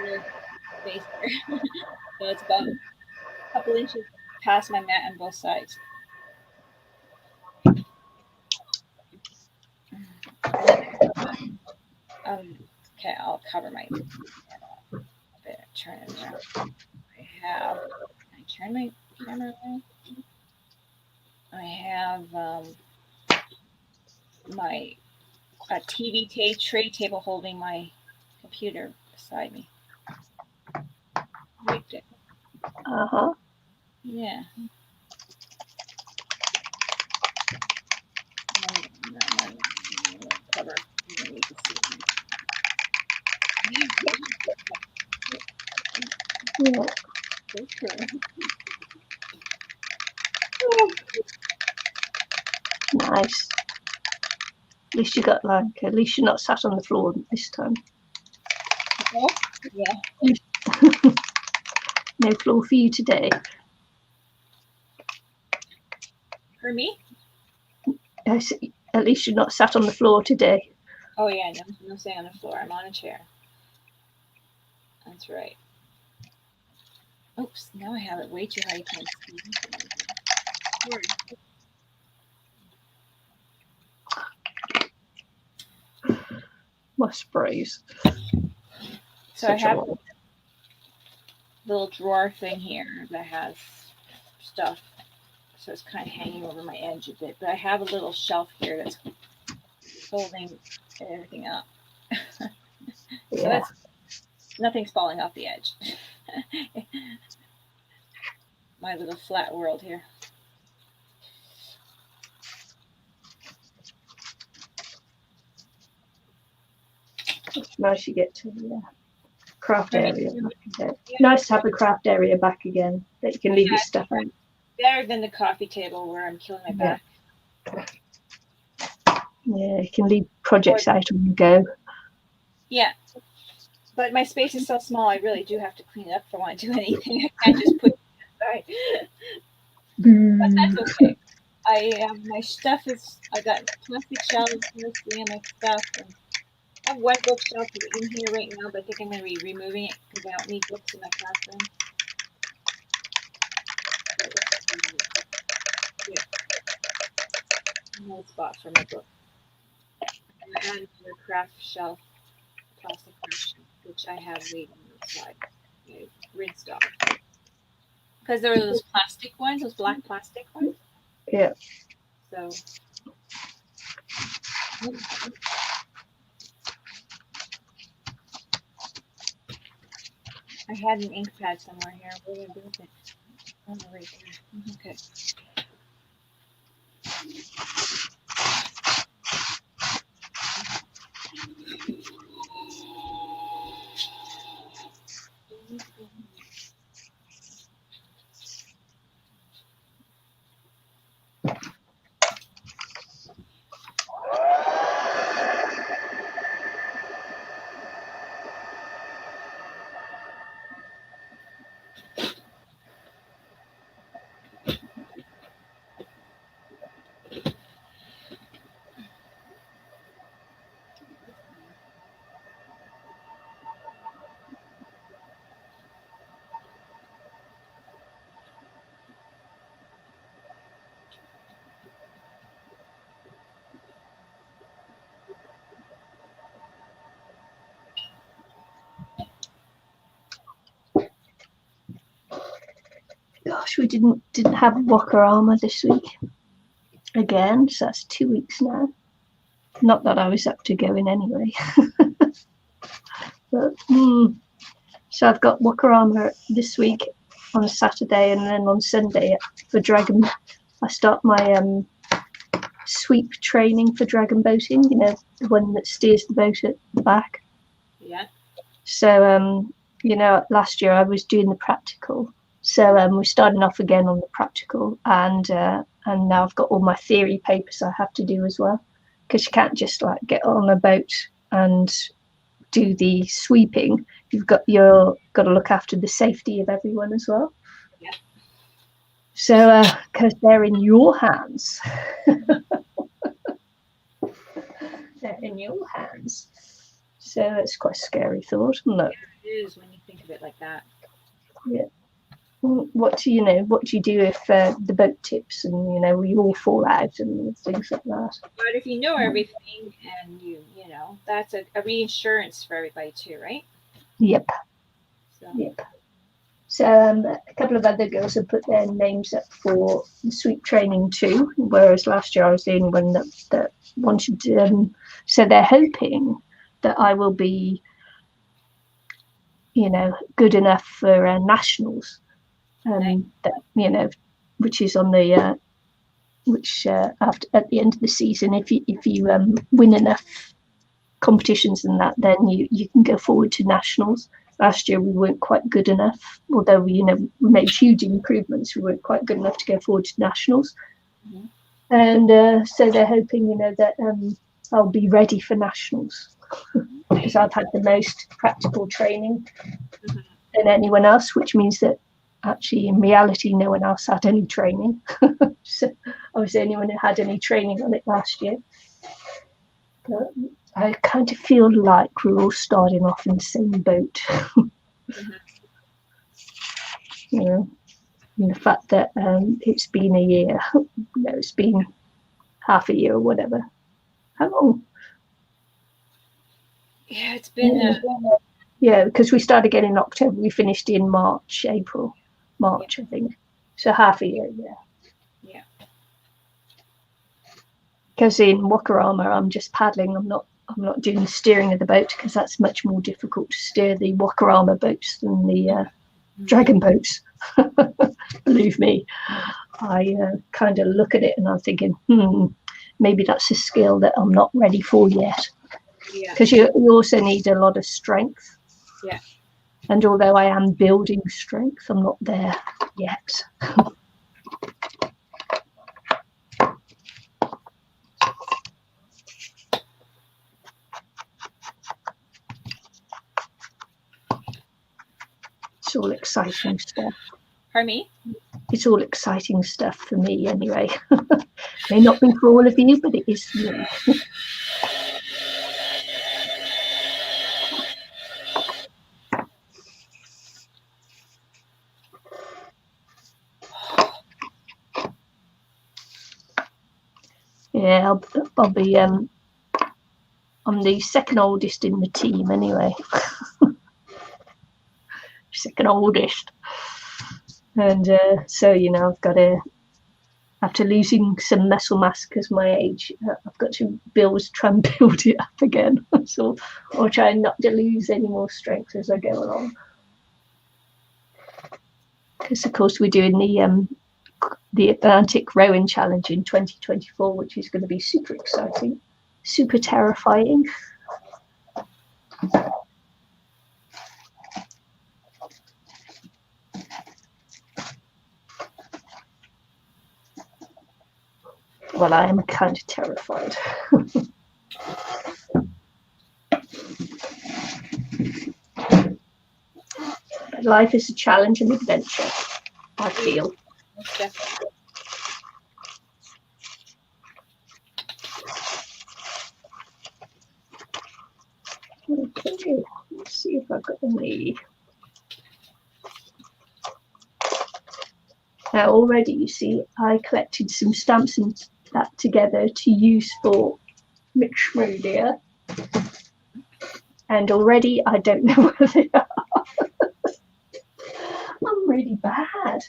little space there. So it's about a couple inches past my mat on both sides. Okay, I'll cover my. Turn it around. I have. Can I turn my camera around? I have my TV tray table holding my computer beside me. Right there.
Uh-huh.
Yeah. Cover. You don't need to see me.
Yeah.
Okay.
Nice. At least you got at least you're not sat on the floor this time.
Oh, yeah.
No floor for you today.
For me?
At least you're not sat on the floor today.
Oh yeah, no staying on the floor. I'm on a chair. That's right. Oops, now I have it way too high. You can't see.
My sprays.
So I have a little drawer thing here that has stuff. So it's kind of hanging over my edge a bit. But I have a little shelf here that's holding everything up. So that's nothing's falling off the edge. My little flat world here.
It's nice you get to the craft area back again. Nice to have the craft area back again, that you can leave your stuff out.
Better than the coffee table where I'm killing my back.
Yeah, you can leave projects out on the go.
Yeah. But my space is so small, I really do have to clean it up if I want to do anything. I can't just put it aside. But that's okay. My stuff I got plastic shelves mostly on my stuff. And I have one bookshelf in here right now, but I think I'm going to be removing it because I don't need books in my classroom. Yeah. No spot for my book. And I added another craft shelf, plastic craft shelf, which I have waiting outside. I rinsed off. Because there were those plastic ones, those black plastic ones.
Yeah.
So. I had an ink pad somewhere here. What did I do with it? Oh, right there. Okay.
Gosh, we didn't have Wakarama this week again, so that's 2 weeks now. Not that I was up to going anyway. But so I've got Wakarama this week on a Saturday, and then on Sunday for Dragon, I start my sweep training for dragon boating. You know, the one that steers the boat at the back.
Yeah.
So you know, last year I was doing the practical. So we're starting off again on the practical, and now I've got all my theory papers I have to do as well, because you can't just like get on a boat and do the sweeping. You've got to look after the safety of everyone as well.
Yeah.
So because they're in your hands. They're in your hands. So it's quite a scary thought, isn't it?
Yeah, it is when you think of it like that.
Yeah. What do you do if the boat tips and we all fall out and things like that?
But if you know everything and you know, that's a reinsurance for everybody too, right?
Yep.
So.
Yep. So a couple of other girls have put their names up for the sweep training too, whereas last year I was the only one that wanted to. So they're hoping that I will be, good enough for nationals. that, which is on the after at the end of the season, if you win enough competitions and that, then you can go forward to nationals. Last year we weren't quite good enough, although we made huge improvements. We weren't quite good enough to go forward to nationals, and so they're hoping that I'll be ready for nationals because I've had the most practical training than anyone else, which means that actually in reality no one else had any training. So I was the only one who had any training on it last year. But I kind of feel like we're all starting off in the same boat. The fact that it's been a year, it's been half a year or whatever. How long?
Yeah, it's been
yeah, because we started again in October. We finished in March, I think. So half a year,
yeah.
Because in Wakarama, I'm just paddling. I'm not doing the steering of the boat because that's much more difficult to steer the Wakarama boats than the dragon boats. Believe me, I kind of look at it and I'm thinking, maybe that's a skill that I'm not ready for yet. Because you also need a lot of strength.
Yeah.
And although I am building strength, I'm not there yet. It's all exciting stuff.
Pardon me?
It's all exciting stuff for me anyway. May not be for all of you, but it is for me. Yeah, I'll be I'm the second oldest in the team anyway. Second oldest. And so I've got to, after losing some muscle mass because my age, I've got to try and build it up again. So I'll try not to lose any more strength as I go along. Because of course we're doing the Atlantic Rowing Challenge in 2024, which is going to be super exciting, super terrifying. Well, I am kind of terrified. Life is a challenge and adventure, I feel.
Definitely.
Okay, let's see if I've got any. Now already, you see, I collected some stamps and that together to use for mixed media. And already I don't know where they are. I'm really bad.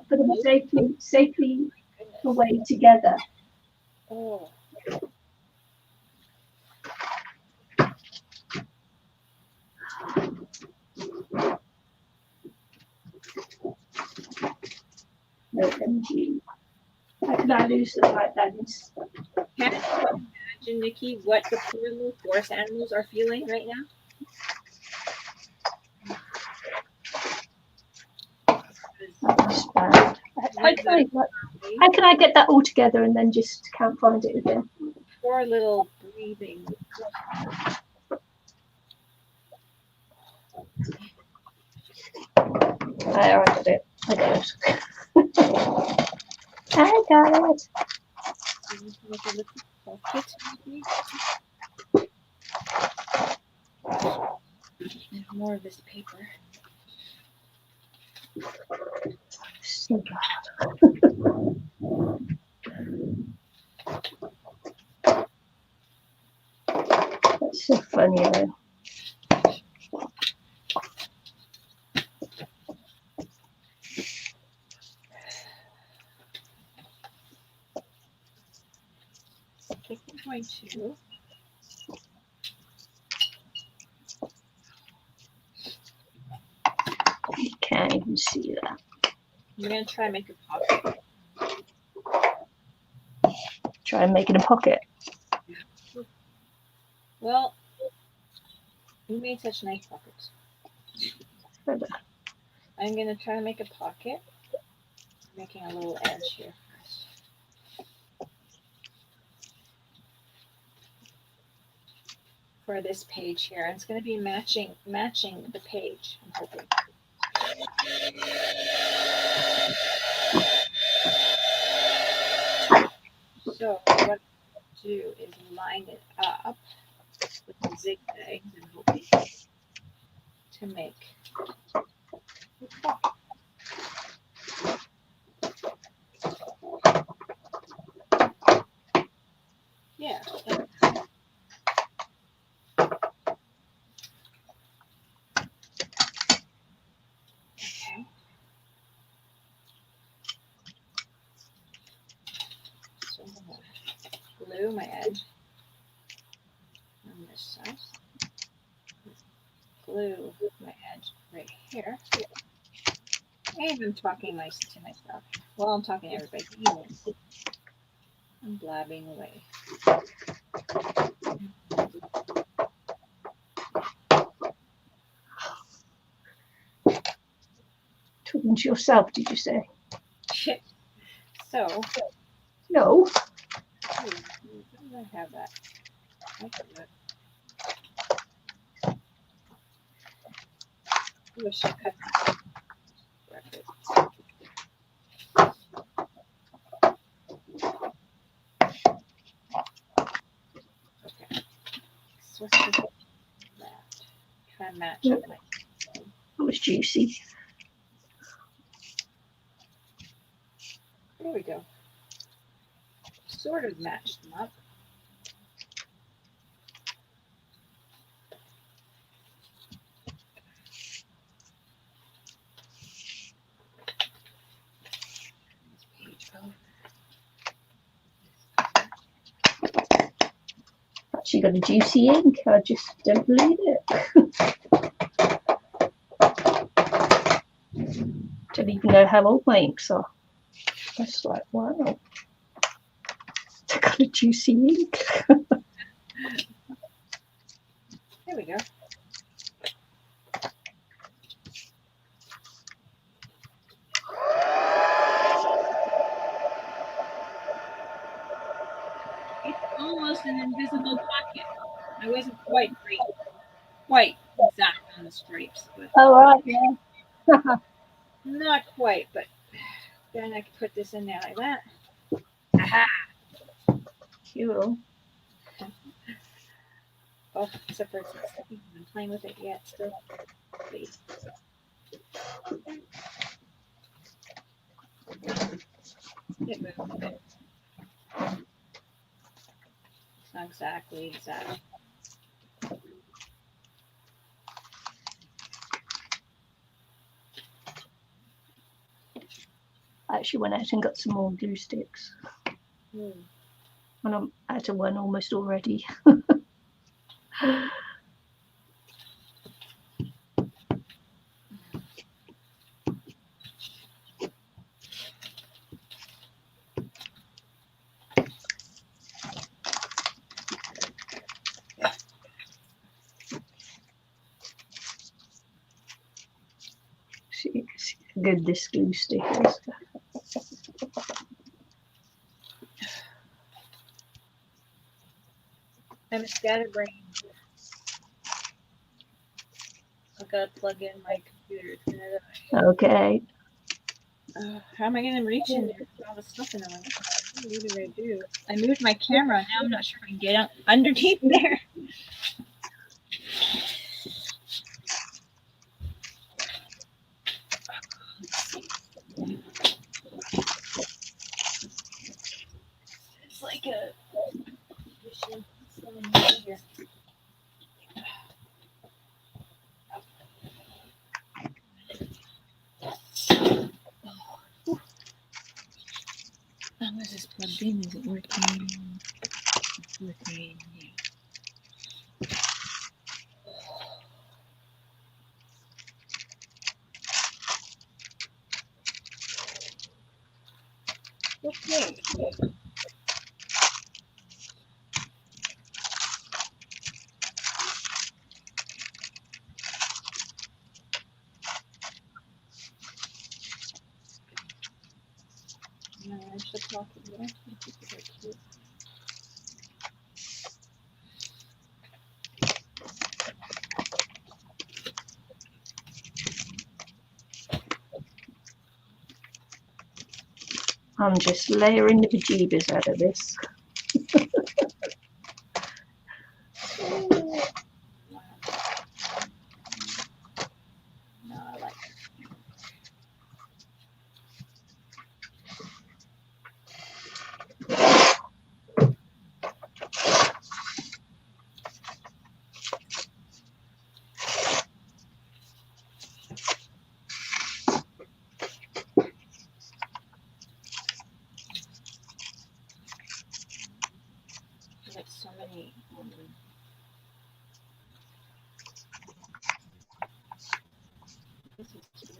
Put them safely away together.
Oh.
No, MG. How can I lose them like that?
Can you imagine, Nikki, what the poor little forest animals are feeling right now?
That's bad. How can I get that all together and then just can't find it again?
Poor little breathing.
There, I got it. I got it. I got it.
There's more of this paper.
So bad. That's so funny though.
I think I'm going to
Yeah, you can see that.
I'm going to try and make a pocket.
Try and make it a pocket.
Well, you made such nice pockets. I'm going to try to make a pocket. I'm making a little edge here first. For this page here. It's going to be matching the page, I'm hoping. So what I do is line it up with the zigzags and hoping to make a pocket. Yeah. Okay. So I'm going to glue my edge on this side. Glue my edge right here. And I'm talking nice to myself. Well, I'm talking to everybody. I'm blabbing away.
Talking to yourself, did you say?
So.
No.
Ooh, I have that. I can do it. I wish I cut it. Okay. So what's this? That. Try and match it.
That was juicy.
There we go. Sort of matched them up.
Actually got a juicy ink. I just don't believe it. Don't even know how old my inks are. That's like, wow. I got a juicy ink.
There we go. It's almost an invisible pocket. I wasn't quite exact on the stripes, but
Oh, right, yeah.
not quite. But then I can put this in there like that. Aha!
Cool.
Oh, except for it's not sticking. I'm playing with it yet. Still, please. It moved a bit. It's not exactly exact.
I actually went out and got some more glue sticks. And I'm out of one almost already. See how good this glue stick is.
I'm a scatterbrain. I've got to plug in my computer.
Okay.
How am I going to reach in there with all the stuff in it? What do I do? I moved my camera. Now I'm not sure if I can get up underneath there. It's like a here. How is this plugged in? Is it working? It's working. Okay. No, I should talk again.
I'm just layering the bejeebers out of this.
No, I like it. There's so many. This is cute.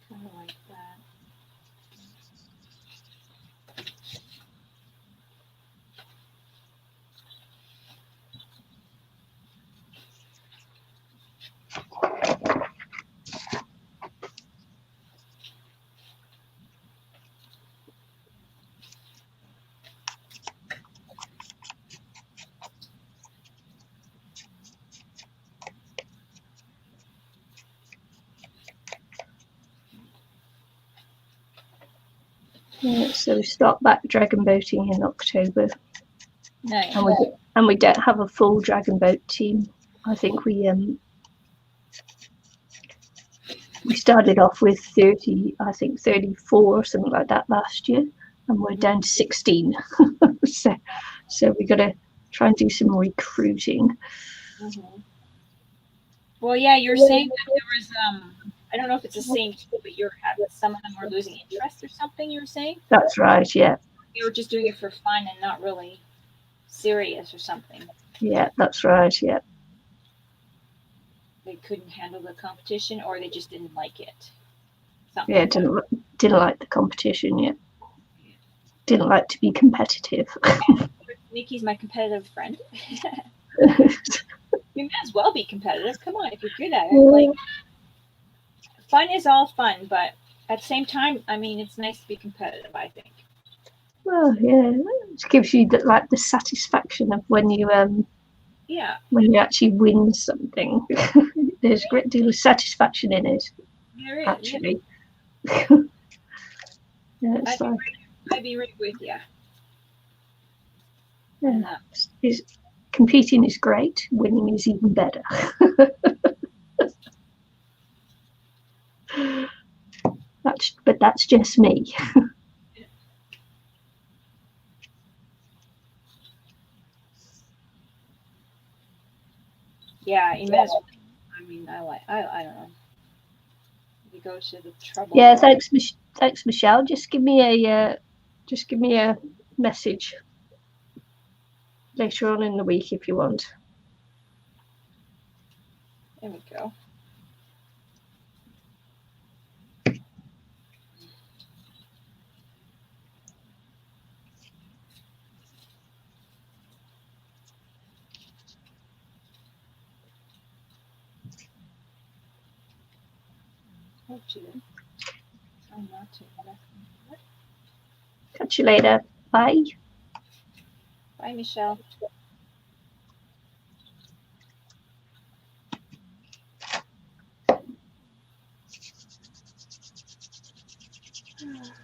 Kind of like that.
Yeah, so we start back dragon boating in October.
Nice.
And we don't have a full dragon boat team. I think we started off with 30, I think 34 or something like that last year, and we're down to 16. so we got to try and do some recruiting.
Mm-hmm. Well, yeah, you're saying that there was I don't know if it's the same too, but some of them were losing interest or something. You were saying
That's right. Yeah.
you were just doing it for fun and not really serious or something.
Yeah, that's right. Yeah.
They couldn't handle the competition, or they just didn't like it. Something.
Yeah, didn't like the competition. Yeah. Didn't like to be competitive.
Nikki's my competitive friend. You may as well be competitive. Come on, if you're good at it. Like, fun is all fun, but at the same time, I mean, it's nice to be competitive, I think.
Well, yeah, it gives you the satisfaction of when you actually win something. There's a great deal of satisfaction in it.
There is,
actually.
Yeah, I'd be right with you.
Yeah. Competing is great. Winning is even better. But that's just me.
Yeah, you may as well. I mean, I don't know. You go to the trouble.
Yeah, thanks, Michelle. Just give me a message later on in the week if you want.
There we go.
Catch you later. Bye.
Bye, Michelle.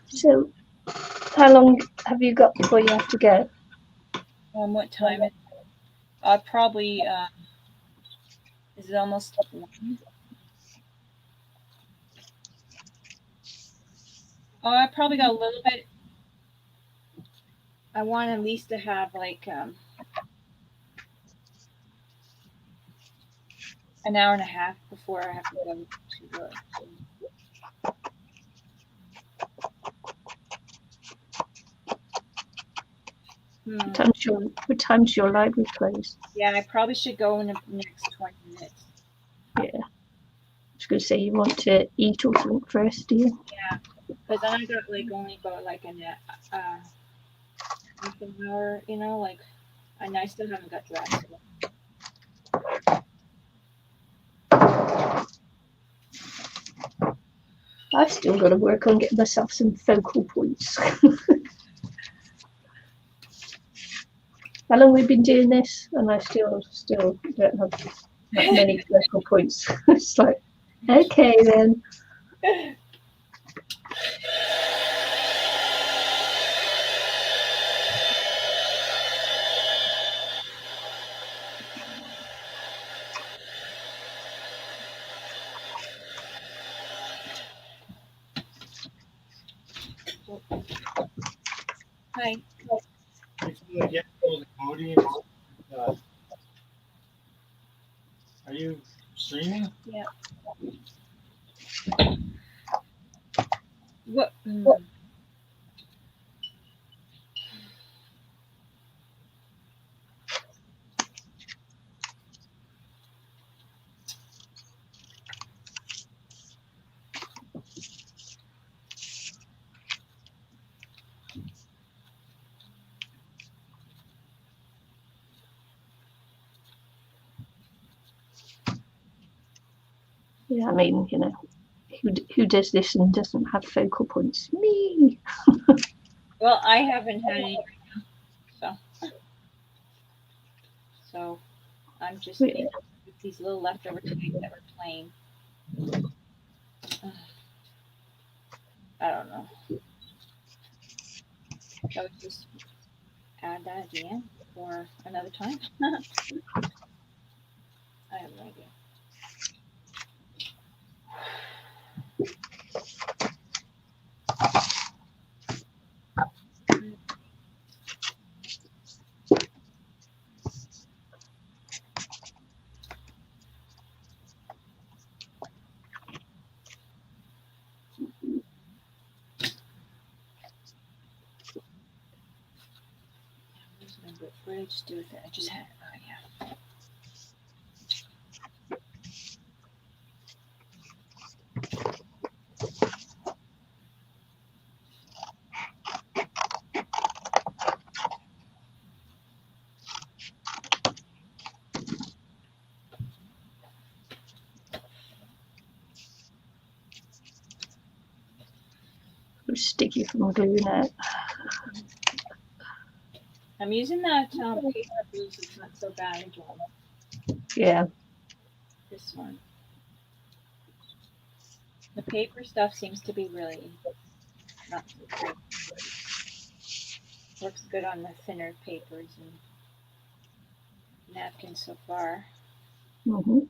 So, how long have you got before you have to go?
What time is it? Probably, is it almost 1? Oh, I probably got a little bit. I want at least to have like an hour and a half before I have to go to work.
What time's your library closed?
Yeah, I probably should go in the next 20 minutes.
Yeah. I was going to say, you want to eat or something first, do you?
Yeah, because then I got like only about like half an hour, you know, like, and I still haven't got dressed.
I've still got to work on getting myself some focal points. How long we've been doing this, and I still don't have that many focal points. It's like, okay then.
Hi.
Are you streaming?
Yeah. What?
Yeah, I mean, you know, who does this and doesn't have focal points? Me.
Well, I haven't had any right now, so I'm just making these little leftover tags that were plain. I don't know. Shall we just add that at the end or another time? I have no idea. What did I just do with it? I just had. Oh yeah.
Sticky from gluing it.
I'm using that paper blues. It's not so bad again.
Yeah.
This one. The paper stuff seems to be really not so good. Works good on the thinner papers and napkins so far.
Mm-hmm.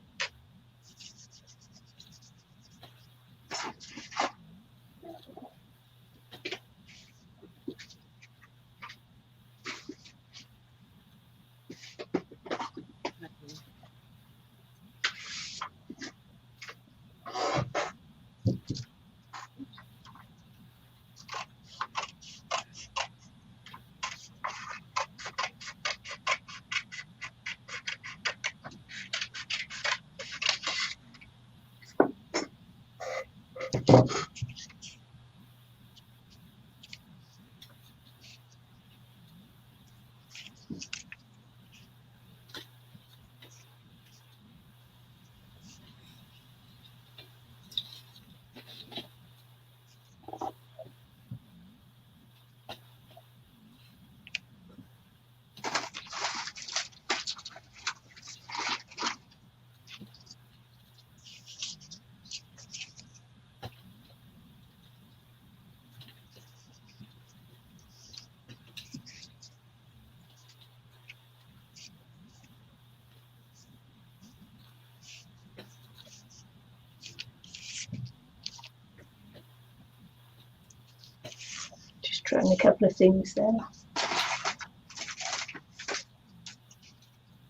Just trying a couple of things there.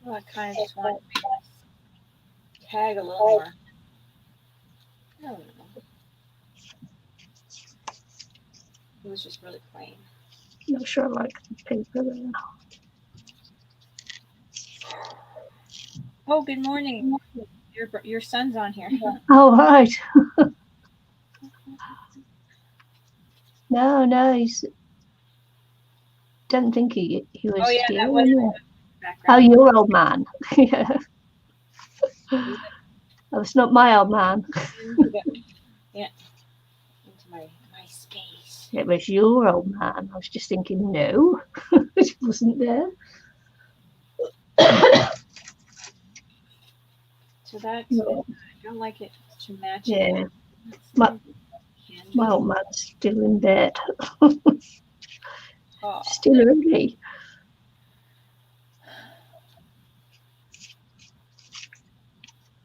Well, I kind of just want tag a little more. I don't know. It was just really plain.
Not sure I like the paper there.
Oh, good morning. Your son's on here.
Oh, right. No, he's. Don't think he was
Oh yeah,
here.
that was
Oh,
background.
your old man. Yeah. Oh, it's not my old man.
Yeah. Into my space.
It was your old man. I was just thinking, no, it wasn't there.
So that's I don't like it to match.
Yeah.
My
old man's still in bed.
oh.
Still early.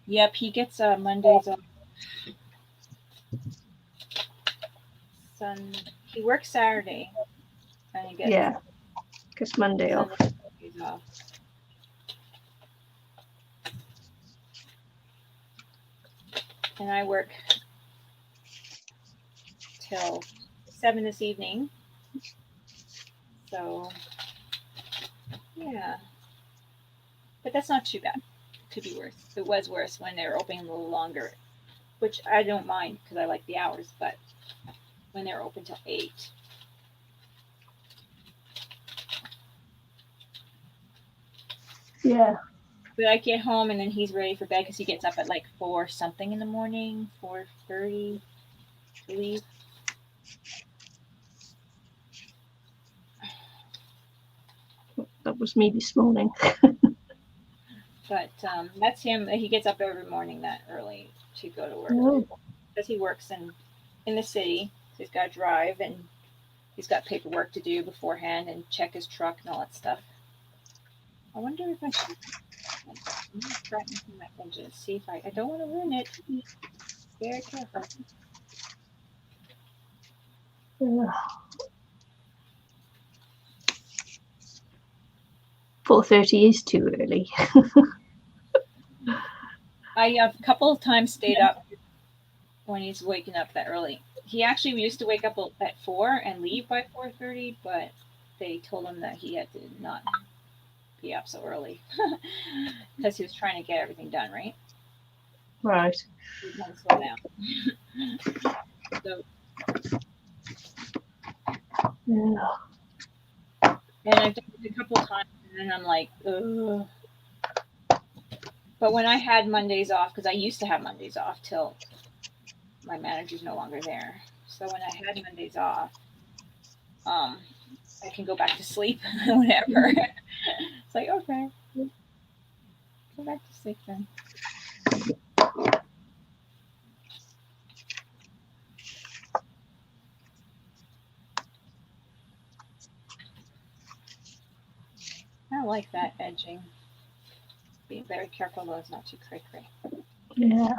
Yep, he gets Mondays off. He works Saturday, and he gets
because Monday off.
Off. And I work till 7 this evening. So yeah, but that's not too bad. Could be worse. It was worse when they were open a little longer, which I don't mind because I like the hours. But when they're open till 8.
Yeah.
But I get home and then he's ready for bed because he gets up at like 4 something in the morning, 4:30 to leave.
That was me this morning.
But that's him. He gets up every morning that early to go to work because he works in the city. So he's got to drive and he's got paperwork to do beforehand and check his truck and all that stuff. I wonder if I should. I'm gonna try my engine. See if I don't want to ruin it. Very careful.
4:30 is too early.
I have a couple of times stayed up when he's waking up that early. He actually used to wake up at 4 and leave by 4:30, but they told him that he had to not be up so early because he was trying to get everything done, right?
Right.
He wanted to slow down. So, and I've done it a couple of times, and then I'm like, ugh. But when I had Mondays off, because I used to have Mondays off till my manager's no longer there. So when I had Mondays off, I can go back to sleep whenever. It's like, okay, go back to sleep then. I like that edging. Be very careful though, it's not too cray-cray.
Yeah.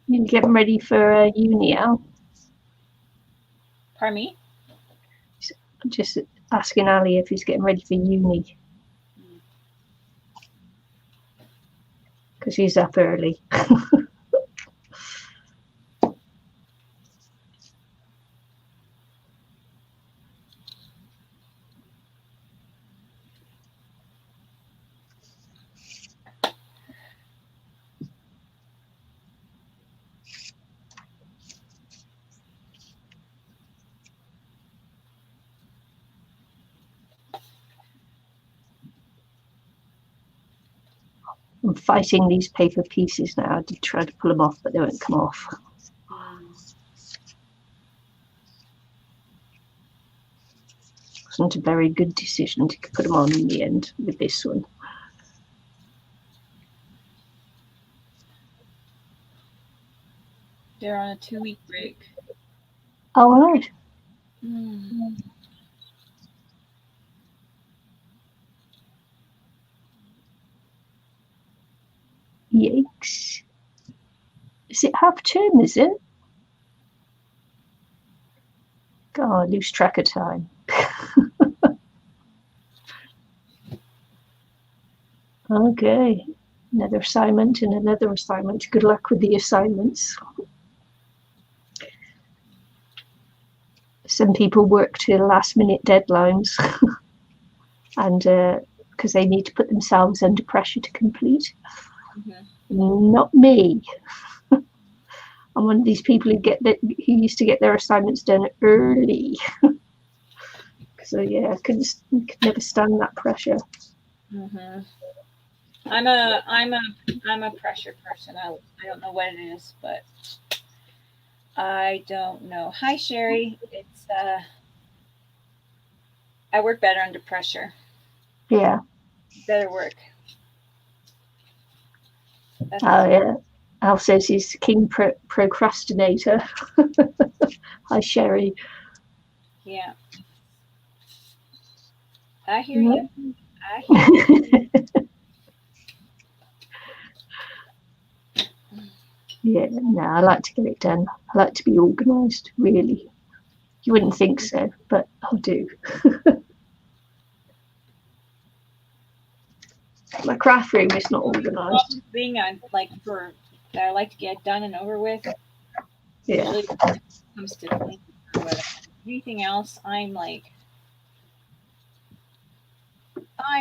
You getting ready for uni now?
Pardon me?
Just asking Ali if he's getting ready for uni. Because he's up early. I'm fighting these paper pieces now. I did try to pull them off, but they won't come off. Wasn't a very good decision to put them on in the end with this one.
They're on a 2-week break.
Oh, all right. Yikes. Is it half term, is it? God, I lose track of time. Okay. Another assignment and another assignment. Good luck with the assignments. Some people work to last-minute deadlines, and because they need to put themselves under pressure to complete. Mm-hmm. Not me. I'm one of these people who used to get their assignments done early. So yeah, I could never stand that pressure.
Mm-hmm. I'm a pressure person. I don't know what it is, but I don't know. Hi Sherry. It's I work better under pressure.
Yeah.
Better work.
Oh yeah. Al says he's king procrastinator. Hi Sherry.
Yeah. I hear you. I hear you.
Yeah, no, I like to get it done. I like to be organised, really. You wouldn't think so, but I do. My craft room is not organised.
Thing I like that I like to get done and over with.
Yeah.
Usually when it comes to cleaning or whatever. Anything else, I'm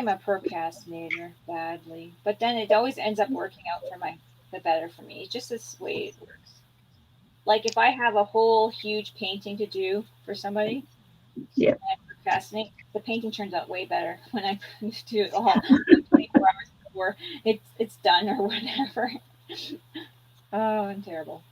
a procrastinator badly. But then it always ends up working out for the better for me. It's just this way it works. Like if I have a whole huge painting to do for somebody,
yeah,
and I procrastinate, the painting turns out way better when I do it all like 24 hours before it's done or whatever. Oh, I'm terrible.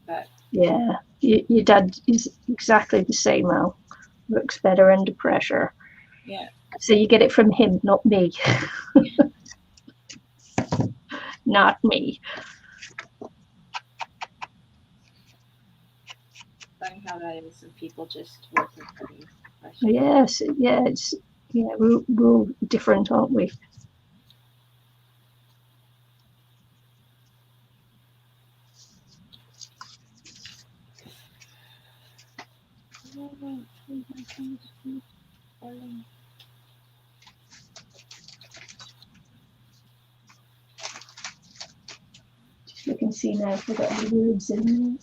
But
yeah, your dad is exactly the same. Al works better under pressure.
yeah.
So you get it from him, not me. Not me.
Funny how that is. Some people just work with pressure.
Yes, yeah, we're all different, aren't we? Just look and see now if we've got any words in there.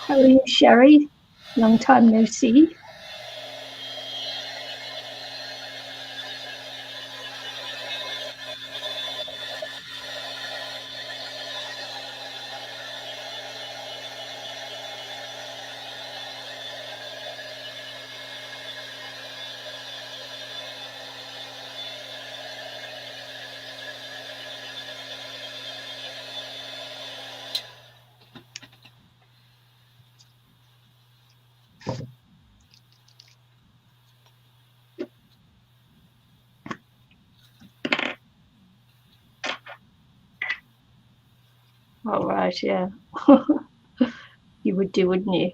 How are you, Sherry? Long time no see. All right, yeah. You would do, wouldn't you?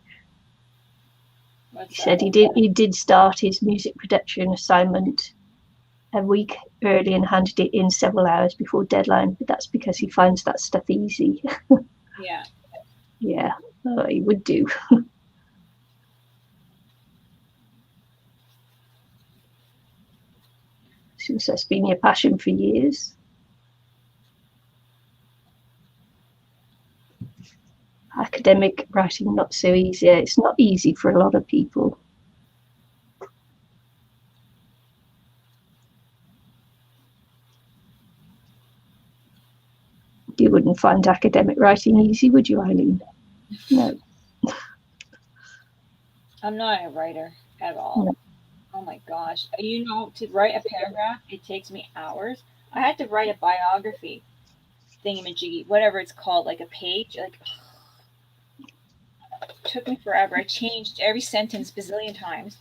He said he did start his music production assignment a week early and handed it in several hours before deadline, but that's because he finds that stuff easy.
Yeah.
Yeah, he would do. Since that's been your passion for years. Academic writing, not so easy. It's not easy for a lot of people. You wouldn't find academic writing easy, would you, Eileen? No.
I'm not a writer at all. No. Oh my gosh. To write a paragraph, it takes me hours. I had to write a biography thingamajiggy, whatever it's called, like a page. Like, it took me forever. I changed every sentence bazillion times.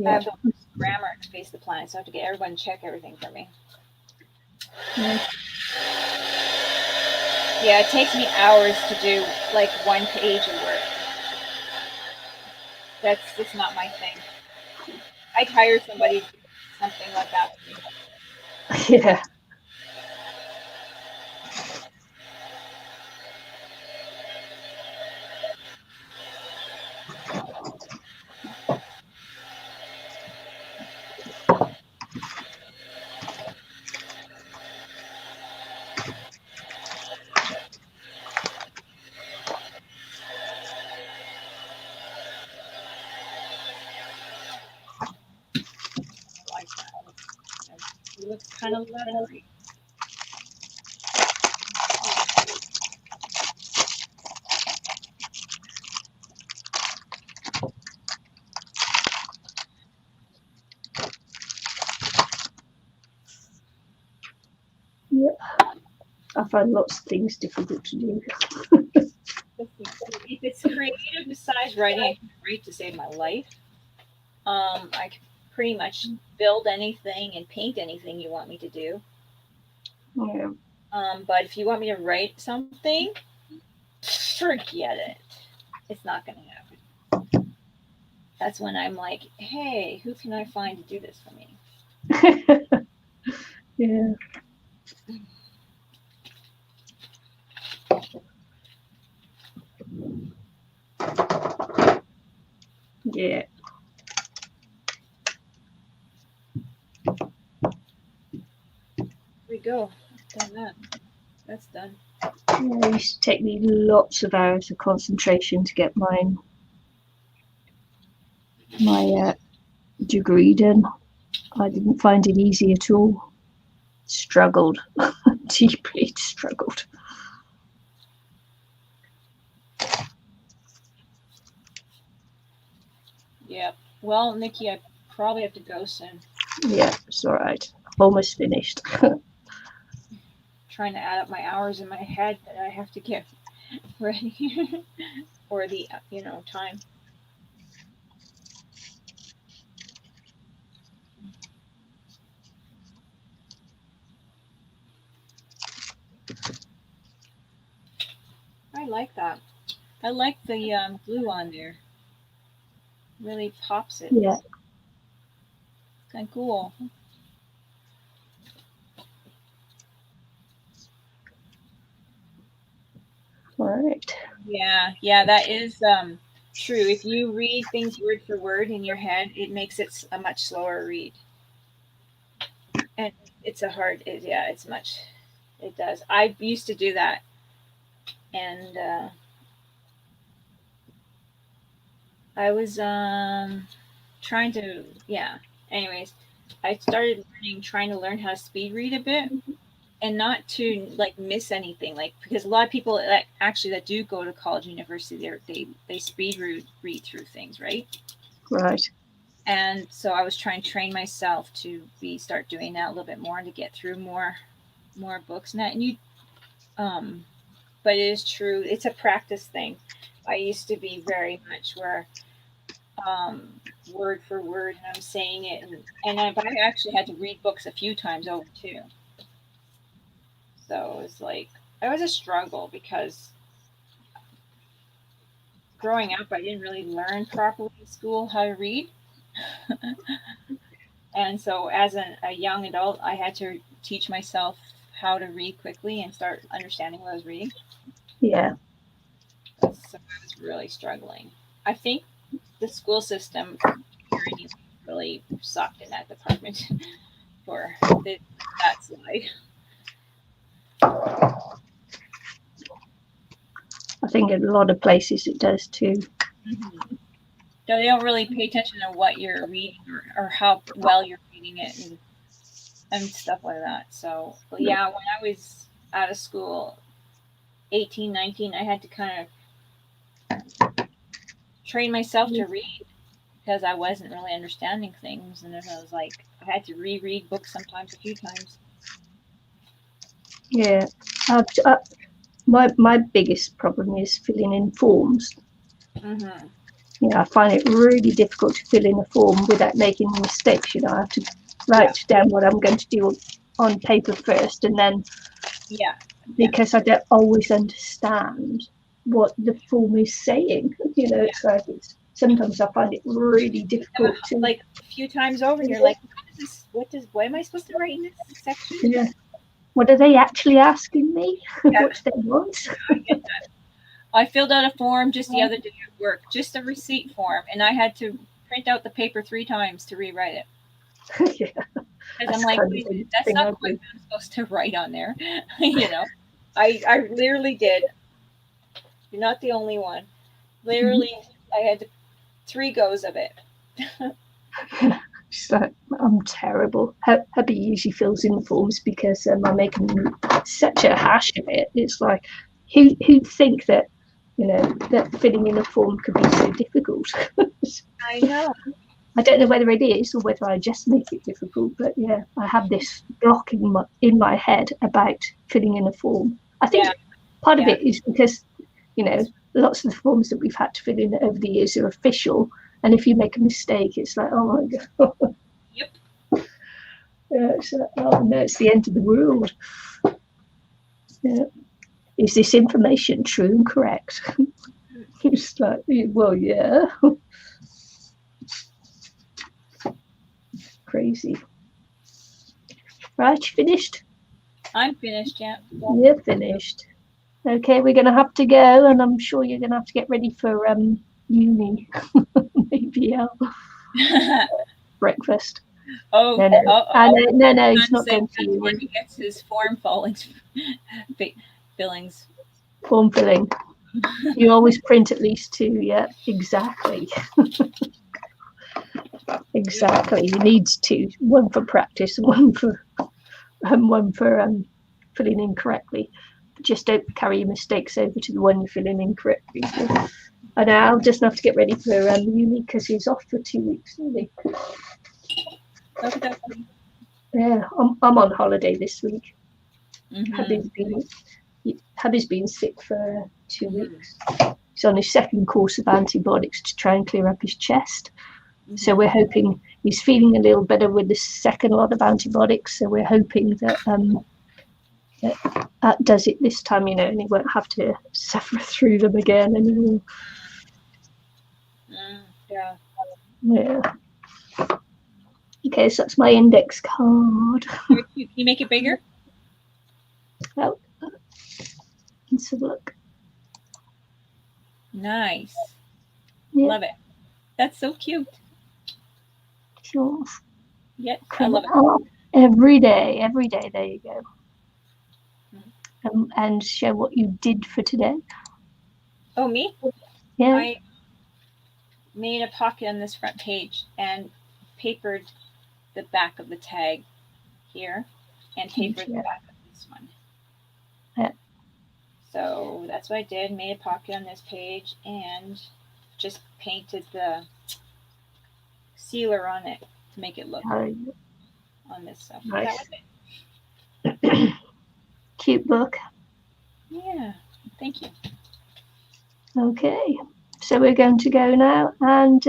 I have the worst grammar to face the planet, so I have to get everyone to check everything for me.
Yeah.
Yeah, it takes me hours to do like 1 page of work. That's just not my thing. I'd hire somebody to do something like that for me.
Yeah.
Like that. It looks kind of leathery.
Yep. I find lots of things difficult to do.
If it's creative besides writing, I can write to save my life. I can pretty much build anything and paint anything you want me to do.
Yeah.
But if you want me to write something, forget it. It's not going to happen. That's when I'm like, hey, who can I find to do this for me?
Yeah. Yeah.
Here we go. Done that. That's done.
Yeah, it used to take me lots of hours of concentration to get my degree done. I didn't find it easy at all. Struggled. Deeply struggled.
Yep. Well, Nikki, I probably have to go soon.
Yeah, it's all right. Almost finished.
Trying to add up my hours in my head that I have to get ready for the time. I like that. I like the glue on there. Really pops it.
Yeah.
Kind of cool.
All right.
Yeah, that is true. If you read things word for word in your head, it makes it a much slower read, and it's a hard. Yeah, it's much. It does. I used to do that, and I was trying to. Yeah. Anyways, I started trying to learn how to speed read a bit, and not to like miss anything, like because a lot of people that actually that do go to college, university, they speed read through things, right?
Right.
And so I was trying to train myself to start doing that a little bit more and to get through more books and that. And you but it is true, it's a practice thing. I used to be very much where um word for word and I'm saying it, but I actually had to read books a few times over too. So it was like it was a struggle because growing up I didn't really learn properly in school how to read. And so as a young adult I had to teach myself how to read quickly and start understanding what I was reading.
Yeah.
So I was really struggling. I think the school system really sucked in that department for that side.
I think in a lot of places it does too.
Mm-hmm. So they don't really pay attention to what you're reading or how well you're reading it and stuff like that. So yeah, when I was out of school, 18, 19, I had to kind of train myself to read because I wasn't really understanding things, and then I was like, I had to reread books sometimes a few times.
Yeah. My biggest problem is filling in forms.
Mm-hmm.
I find it really difficult to fill in a form without making mistakes. I have to write down what I'm going to do on paper first, and then because I don't always understand what the form is saying, it's like sometimes I find it really difficult to,
like a few times over, and you're like, what am I supposed to write in this section?
Yeah. What are they actually asking me? What do they want?
I get that. I filled out a form just the other day at work, just a receipt form, and I had to print out the paper 3 times to rewrite it. Because I'm like, that's not what I'm supposed to write on there. I literally did. You're not the only one. Literally, I had 3 goes of it.
She's like, I'm terrible. Hubby usually fills in the forms because I'm making such a hash of it. It's like, who'd think that, that filling in a form could be so difficult?
I know.
I don't know whether it is or whether I just make it difficult, but yeah, I have this block in my head about filling in a form. I think part of it is because, lots of the forms that we've had to fill in over the years are official, and if you make a mistake, it's like, oh my god.
Yep.
It's like, oh no, it's the end of the world. Yeah. Is this information true and correct? It's like, well, yeah. Crazy. Right, you finished?
I'm finished, yeah.
You're finished. Okay, we're going to have to go, and I'm sure you're going to have to get ready for uni. Maybe breakfast.
No,
he's not going to uni.
When he gets his form fillings.
Form filling. You always print at least 2, yeah, exactly. Exactly. You need 2, one for practice and one for filling in correctly. But just don't carry your mistakes over to the one you're filling in correctly. And I'll just have to get ready for uni because he's off for 2 weeks, isn't he? Yeah, I'm on holiday this week. Hubby's been sick for 2 weeks. He's on his 2nd course of antibiotics to try and clear up his chest. So we're hoping he's feeling a little better with the 2nd lot of antibiotics. So we're hoping that that does it this time, and he won't have to suffer through them again anymore.
Yeah.
Okay, so that's my index card.
Can you make it bigger?
Oh, let's have a look.
Nice. Yeah. Love it. That's so cute.
Sure.
Yeah, I love it.
Every day, there you go. And share what you did for today.
Oh, me?
Yeah.
I made a pocket on this front page and papered the back of the tag here and papered the back of this one.
Yeah.
So that's what I did. Made a pocket on this page and just painted the sealer on it to make it look on this stuff.
Nice. That was it. Cute book.
Yeah, thank you.
Okay, so we're going to go now and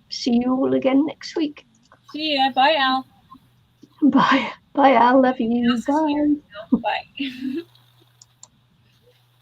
see you all again next week.
See ya. Bye, Al.
Bye, Al. Love you. Bye.
Bye.